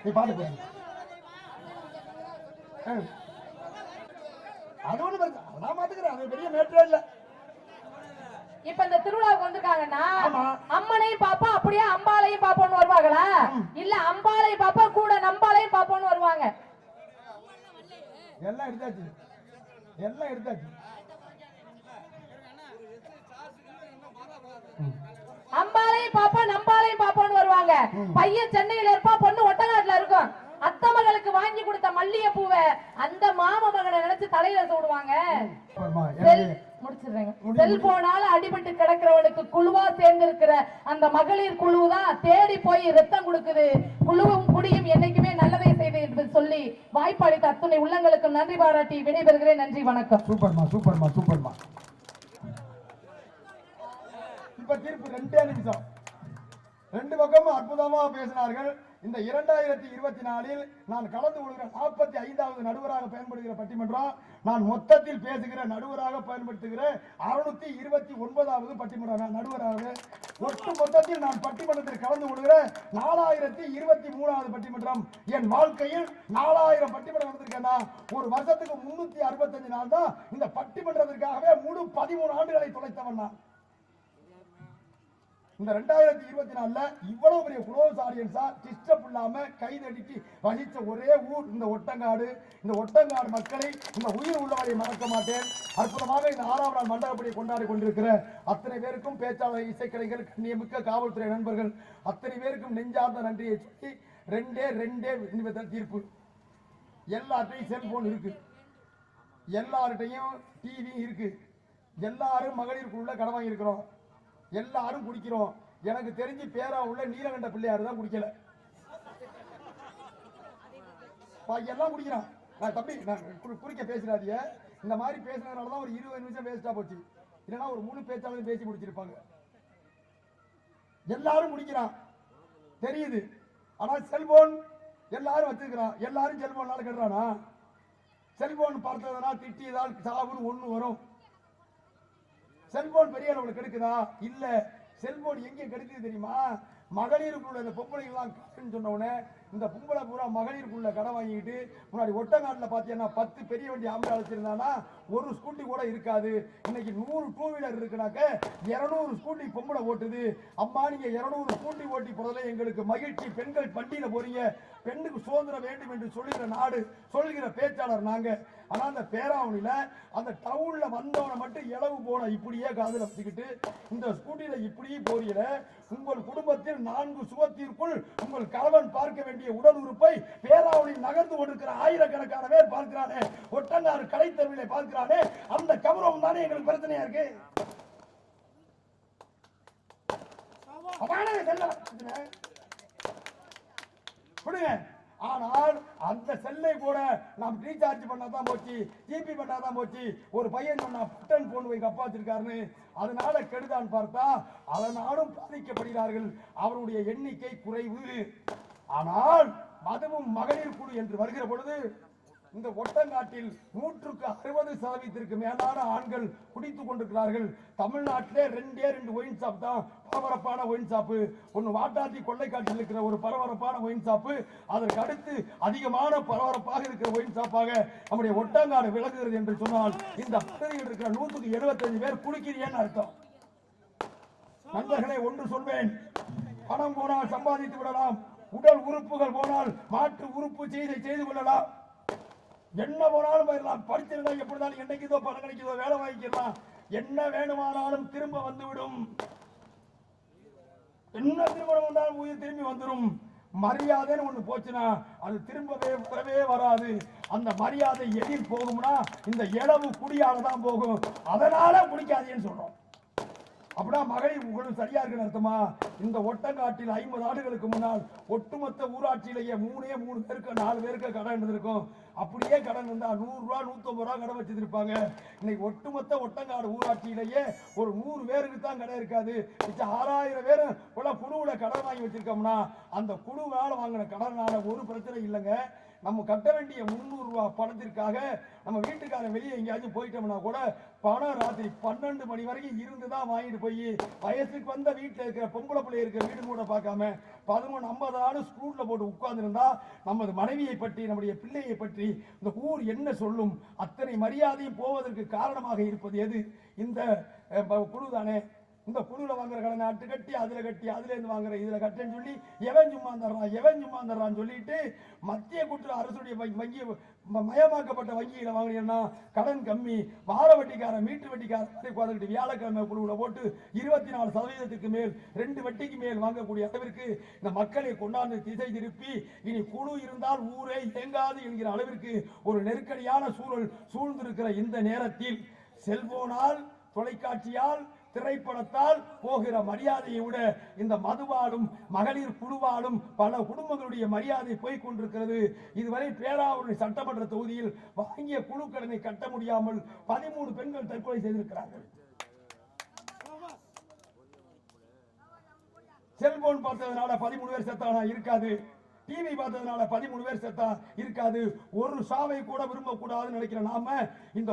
நீ பாட்டு போய் அது ஒண்ணு நான் பாத்துக்கிறேன். அது பெரிய மேட்டரே இல்ல. இப்ப இந்த திருவிழாவுக்கு வந்திருக்காங்கன்னா அம்மனையும் பாப்பா அப்படியே அம்பாளையும் பாப்போன்னு வருவாங்களா? இல்ல அம்பாளையும் பாப்பா கூட நம்பாளையும் பாப்போன்னு வருவாங்க? எல்லாம் எடுத்தாச்சு, எல்லாம் எடுத்தாச்சு. அம்பாளையும் பாப்பா நம்பாளையும் பாப்போன்னு வருவாங்க. பையன் சென்னையில இருப்பா, பொண்ணு ஒட்டநாட்டுல இருக்கும். அத்தை மகளுக்கு வாங்கி கொடுத்த மல்லிகை பூவை அந்த மாம மகனை நினைச்சு தலையில சூடுவாங்க. முடிச்சிடுறேங்க. செல்போனால அடிபட்டு கிடக்கிறவனுக்கு குழுவா சேர்ந்து இருக்கிற அந்த மகளிர் குழு தான் தேடி போய் ரத்தம் கொடுக்குது. குழுவும் குடியும் என்னைக்குமே நல்லதை செய்து என்று சொல்லி வாய்ப்பளித்த அத்துணை உள்ளங்களுக்கு நன்றி பாராட்டி விடைபெறுகிறேன். நன்றி, வணக்கம். சூப்பர்மா, சூப்பர்மா, சூப்பர்மா. இப்ப தீர்ப்பு 2 நிமிஷம். 2 பக்கமும் அற்புதமா பேசினார்கள். இந்த 2024 நான் கலந்து கொள்கிற 45வது நடுவராக பயன்படுகிற பட்டிமன்றம். நான் மொத்தத்தில் பேசுகிற நடுவராக பயன்படுத்துகிற 629வது பட்டிமன்றம். நான் நடுவராக ஒட்டு மொத்தத்தில் நான் பட்டிமன்றத்தில் கலந்து கொள்கிற 4023வது பட்டிமன்றம். என் வாழ்க்கையில் 4000 பட்டிமன்றம் நடந்திருக்கேன்னா ஒரு வருஷத்துக்கு 365 நாள் தான் இந்த பட்டிமன்றத்திற்காகவே முழு 13 ஆண்டுகளை தொலைத்தவன் நான். இந்த 2024ல இவ்வளவு பெரிய க்ளோஸ் ஆடியன்ஸா டிஸ்டர்ப் இல்லாம கைதடிச்சு வகிச்ச ஒரே ஊர் இந்த ஒட்டங்காடு. இந்த ஒட்டங்காடு மக்களை இந்த உயிர் உள்ளவரை மறக்க மாட்டேன். அற்புதமாக இந்த 6ஆம் நாள் மண்டபப்படியை கொண்டாடி கொண்டிருக்கிற அத்தனை பேருக்கும், பேச்சாளர், இசைக்கலைஞர்கள், கண்ணியமிக்க காவல்துறை நண்பர்கள் அத்தனை பேருக்கும் நெஞ்சார்ந்த நன்றியை சொல்லி 2 தீர்ப்பு. எல்லார்ட்டையும் செல்போன் இருக்கு, எல்லார்ட்டையும் டிவி இருக்கு, எல்லாரும் மகளிருக்குள்ள கடன் வாங்கி இருக்கிறோம், எல்லாரும் குடிக்கிறோம். எனக்கு தெரிஞ்சு பேரா உள்ள நீலகண்ட பிள்ளையாரு தான் குடிக்கல. எல்லாம் குடிக்கிறான். தம்பி நான் குடிக்க பேசுறாதிய. இந்த மாதிரி பேசுனதுனாலதான் ஒரு 20 நிமிஷம் வேஸ்டா போச்சு. இல்லைன்னா ஒரு 3 பேச்சாளர் பேசி முடிச்சிருப்பாங்க. எல்லாரும் குடிக்கிறான் தெரியுது. ஆனா செல்போன் எல்லாரும் வச்சிருக்கிறான். எல்லாரும் செல்போன்னால கெடுறானா? செல்போன் பார்த்ததுனா திட்டியதால் சாவுன்னு ஒண்ணு வரும். செல்போன் பெரிய அளவுல கெடுக்குதா? இல்ல. செல்போன் எங்க கெடுக்குது தெரியுமா? மகளிருக்குள்ள இந்த பொம்பளைகள்லாம் கடன் சொன்ன உடனே இந்த பொம்பளை பூரா மகளிருக்குள்ள கடன் வாங்கிட்டு முன்னாடி ஒட்டநாட்டில் பார்த்தீங்கன்னா 10 பெரிய வண்டி ஆம்பளை வச்சிருந்தானா ஒரு ஸ்கூட்டி கூட இருக்காது. இன்னைக்கு 100 டூ வீலர் இருக்குனாக்க 200 ஸ்கூட்டி பொம்பளை ஓட்டுது. அம்மா நீங்க 200 ஸ்கூட்டி ஓட்டி போறதுல எங்களுக்கு மகிழ்ச்சி. பெண்கள் வண்டியில போறீங்க, பெண்ணுக்கு சுதந்திரம் வேண்டும் என்று சொல்லுகிற நாடு, சொல்லுகிற பேச்சாளர் நாங்க. ஆனா அந்த பேராவணியில அந்த டவுன்ல வந்தவனை மட்டும் இளவு போன இப்படியே காதுல வச்சுக்கிட்டு இந்த ஸ்கூட்டியில இப்படியே போறீங்க. உங்கள் குடும்பத்தில் 4 சுவத்திற்குள் உங்கள் கணவன் பார்க்க வேண்டிய உடல் உறுப்பை பேராவணி நகர்ந்து கொண்டிருக்கிற ஆயிரக்கணக்கான பேர் பார்க்கிறானே, ஒட்டங்காறு கடை தெருவிலே பார்க்கிறானே, அந்த கௌரவம் தானே எங்களுக்கு பிரச்சனையா இருக்கு. ஆனால் அந்த செல்லை கூட நாம் ரீசார்ஜ் பண்ணாதான் போச்சு, ஜிபி பண்ணாதான் போச்சு. ஒரு பையன் சொன்னா பட்டன் போன் வைக்க அப்பா வச்சிருக்காருன்னு, அதனால கெடுதான் பார்த்தா அதனாலும் பாதிக்கப்படுகிறார்கள். அவருடைய எண்ணிக்கை குறைவு. ஆனால் அதுவும் மகளிர் குழு என்று வருகிற பொழுது இந்த ஒட்டங்காட்டில் 160% மேலான ஆண்கள் குடித்துக் கொண்டிருக்கிறார்கள். தமிழ்நாட்டிலே 2 ஒயின் ஷாப் தான் பரபரப்பான ஒயின் ஷாப்பு. ஒன்னு வாட்டாத்தி கொள்ளைக்காட்டில் இருக்கிற ஒரு பரபரப்பான ஒயின் ஷாப்பு, அதற்கு அடுத்து அதிகமான பரபரப்பாக இருக்கிற ஒயின் ஷாப்பாக நம்முடைய ஒட்டங்காடு விளங்குகிறது என்று சொன்னால் இந்த பகுதியில் இருக்கிற 175 பேர் குடிக்கிறீன்னு அர்த்தம். நண்பர்களை ஒன்று சொல்வேன், பணம் போனால் சம்பாதித்து விடலாம், உடல் உறுப்புகள் போனால் மாற்று உறுப்பு செய்து கொள்ளலாம், என்ன போனாலும் போயிடலாம். படிச்சிருந்தா எப்படினாலும் என்னைக்குதோ பணம் கிடைக்குதோ வேலை வாங்கிக்கலாம், என்ன வேணுமானாலும் திரும்ப வந்துவிடும். என்ன திருமணம் வந்தாலும் உயிர் திரும்பி வந்துடும். மரியாதைன்னு ஒண்ணு போச்சுன்னா அது திரும்பவே வரவே வராது. அந்த மரியாதை எதிர் போகும்னா இந்த இளவு குடியால தான் போகும். அதனால குடிக்காதீன்னு சொல்றோம். அப்படின்னா மகளிர் உங்களுக்கு சரியா இருக்குன்னு அர்த்தமா? இந்த ஒட்டங்காட்டில் 50 ஆண்டுகளுக்கு முன்னால் ஒட்டுமொத்த ஊராட்சியிலேயே 3 பேருக்கு 4 பேருக்கு கடன் இருந்திருக்கும். அப்படியே கடன் இருந்தா 100 ரூபா 150 ரூபா கடன் வச்சிருப்பாங்க. இன்னைக்கு ஒட்டுமொத்த ஒட்டங்காடு ஊராட்சியிலேயே ஒரு 100 பேருக்கு தான் கடன் இருக்காது. மிச்சம் 6000 பேர் குழுவுல கடன் வாங்கி வச்சிருக்கோம்னா அந்த குழுவால வாங்கின கடனால ஒரு பிரச்சனை இல்லைங்க. நம்ம கட்ட வேண்டிய 300 ரூபா பணத்திற்காக நம்ம வீட்டுக்காரன் வெளியே எங்கேயாச்சும் போயிட்டோம்னா கூட பணம் ராத்திரி 12 மணி வரைக்கும் இருந்து தான் வாங்கிட்டு போய் வயசுக்கு வந்த வீட்டில் இருக்கிற பொம்பளை பிள்ளை இருக்கிற வீடு கூட பார்க்காம 11:50 ஆடு ஸ்கூல்ல போட்டு உட்கார்ந்துருந்தா நமது மனைவியை பற்றி நம்முடைய பிள்ளையை பற்றி இந்த ஊர் என்ன சொல்லும்? அத்தனை மரியாதையும் போவதற்கு காரணமாக இருப்பது எது? இந்த குழு தானே. இந்த குழுல வாங்குற கடனை அட்டு கட்டி அதுல இருந்து வாங்குற இதுல கட்டேன்னு சொல்லி எவன் சும்மா தர்றான்னு சொல்லிட்டு மத்திய கூட்டுற அரசுடைய வங்கி மயமாக்கப்பட்ட வங்கியில வாங்கினீங்கன்னா கடன் கம்மி, வார வட்டிக்காரன் மீட்டு வட்டிக்காரன் வியாழக்கிழமை குழுவுல போட்டு 24% மேல் 2 வட்டிக்கு மேல் வாங்கக்கூடிய அளவிற்கு இந்த மக்களை கொண்டாந்து திசை திருப்பி இனி குழு இருந்தால் ஊரே இயங்காது என்கிற அளவிற்கு ஒரு நெருக்கடியான சூழல் சூழ்ந்திருக்கிற இந்த நேரத்தில் செல்போனால், தொலைக்காட்சியால், திரைப்படத்தால் போகிற மரியாதையை விட இந்த மதுவாலும் மகளிர் குழுவாலும் பல குடும்பங்களுடைய மரியாதை போய்க் கொண்டிருக்கிறது. இதுவரை பேராவூரணி சட்டமன்ற தொகுதியில் வாங்கிய குழு கடனை கட்ட முடியாமல் 13 பெண்கள் தற்கொலை செய்திருக்கிறார்கள். செல்போன் பார்த்ததுனால 13 பேர் செத்தானா? இருக்காது. டிவி பார்த்ததுனால 13 பேர் செத்தா? இருக்காது. ஒரு சாவை கூட விரும்பக்கூடாதுன்னு நினைக்கிற நாம இந்த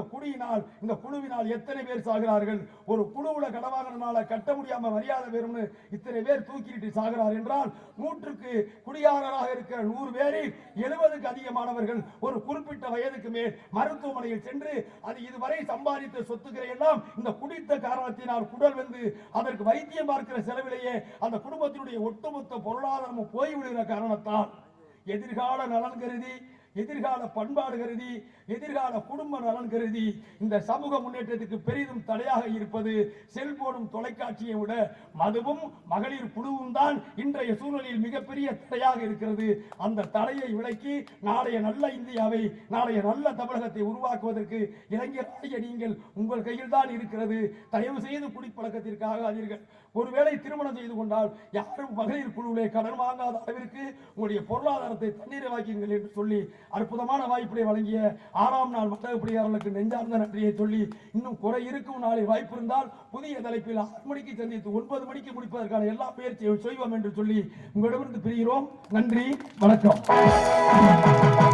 குழுவினால் எத்தனை பேர் சாகிறார்கள்? ஒரு குழுவுல கடவாங்கனால கட்ட முடியாம மரியாதை வேறும்னு இத்தனை பேர் தூக்கிட்டு சாகிறார் என்றால் 100க்கு குடியாரராக இருக்கிற 100 பேரில் 70க்கு அதிகமானவர்கள் ஒரு குறிப்பிட்ட வயதுக்கு மேல் மருத்துவமனையில் சென்று அது இதுவரை சம்பாதித்த சொத்துக்களை எல்லாம் இந்த குடித்த காரணத்தினால் குடல் வந்து அதற்கு வைத்தியம் பார்க்கிற செலவிலேயே அந்த குடும்பத்தினுடைய ஒட்டுமொத்த பொருளாதாரமும் போய்விடுகிற காரணத்தால் எதிர்கால நலன் கருதி, எதிர்கால பண்பாடு கருதி, எதிர்கால குடும்ப நலன் கருதி இந்த சமூக முன்னேற்றத்துக்கு பெரிதும் தடையாக இருப்பது செல்போனும் தொலைக்காட்சியை விட மதுவும் மகளிர் குழுவும் தான் இன்றைய சூழலில் மிகப்பெரிய தடையாக இருக்கிறது. அந்த தடையை விலக்கி நாளைய நல்ல இந்தியாவை, நாளைய நல்ல தமிழகத்தை உருவாக்குவதற்கு இளைஞராகிய நீங்கள் உங்கள் கையில் தான் இருக்கிறது. தயவு செய்து குடிப்பழக்கத்திற்காக ஆதீர்கள். ஒருவேளை திருமணம் செய்து கொண்டால் யாரும் மகளிர் குழுவிலே கடன் வாங்காத அளவிற்கு உங்களுடைய பொருளாதாரத்தை தண்ணீரவாக்குங்கள் என்று சொல்லி அற்புதமான வாய்ப்பை வழங்கிய 6ஆம் நாள் மண்டபப்படியாளர்களுக்கு நெஞ்சார்ந்த நன்றியை சொல்லி இன்னும் குறை இருக்கும் நாளில் வாய்ப்பு இருந்தால் புதிய தலைப்பில் 6 மணிக்கு சந்தித்து 9 மணிக்கு முடிப்பதற்கான எல்லா முயற்சியும் செய்வோம் என்று சொல்லி உங்களிடமிருந்து பிரிகிறோம். நன்றி, வணக்கம்.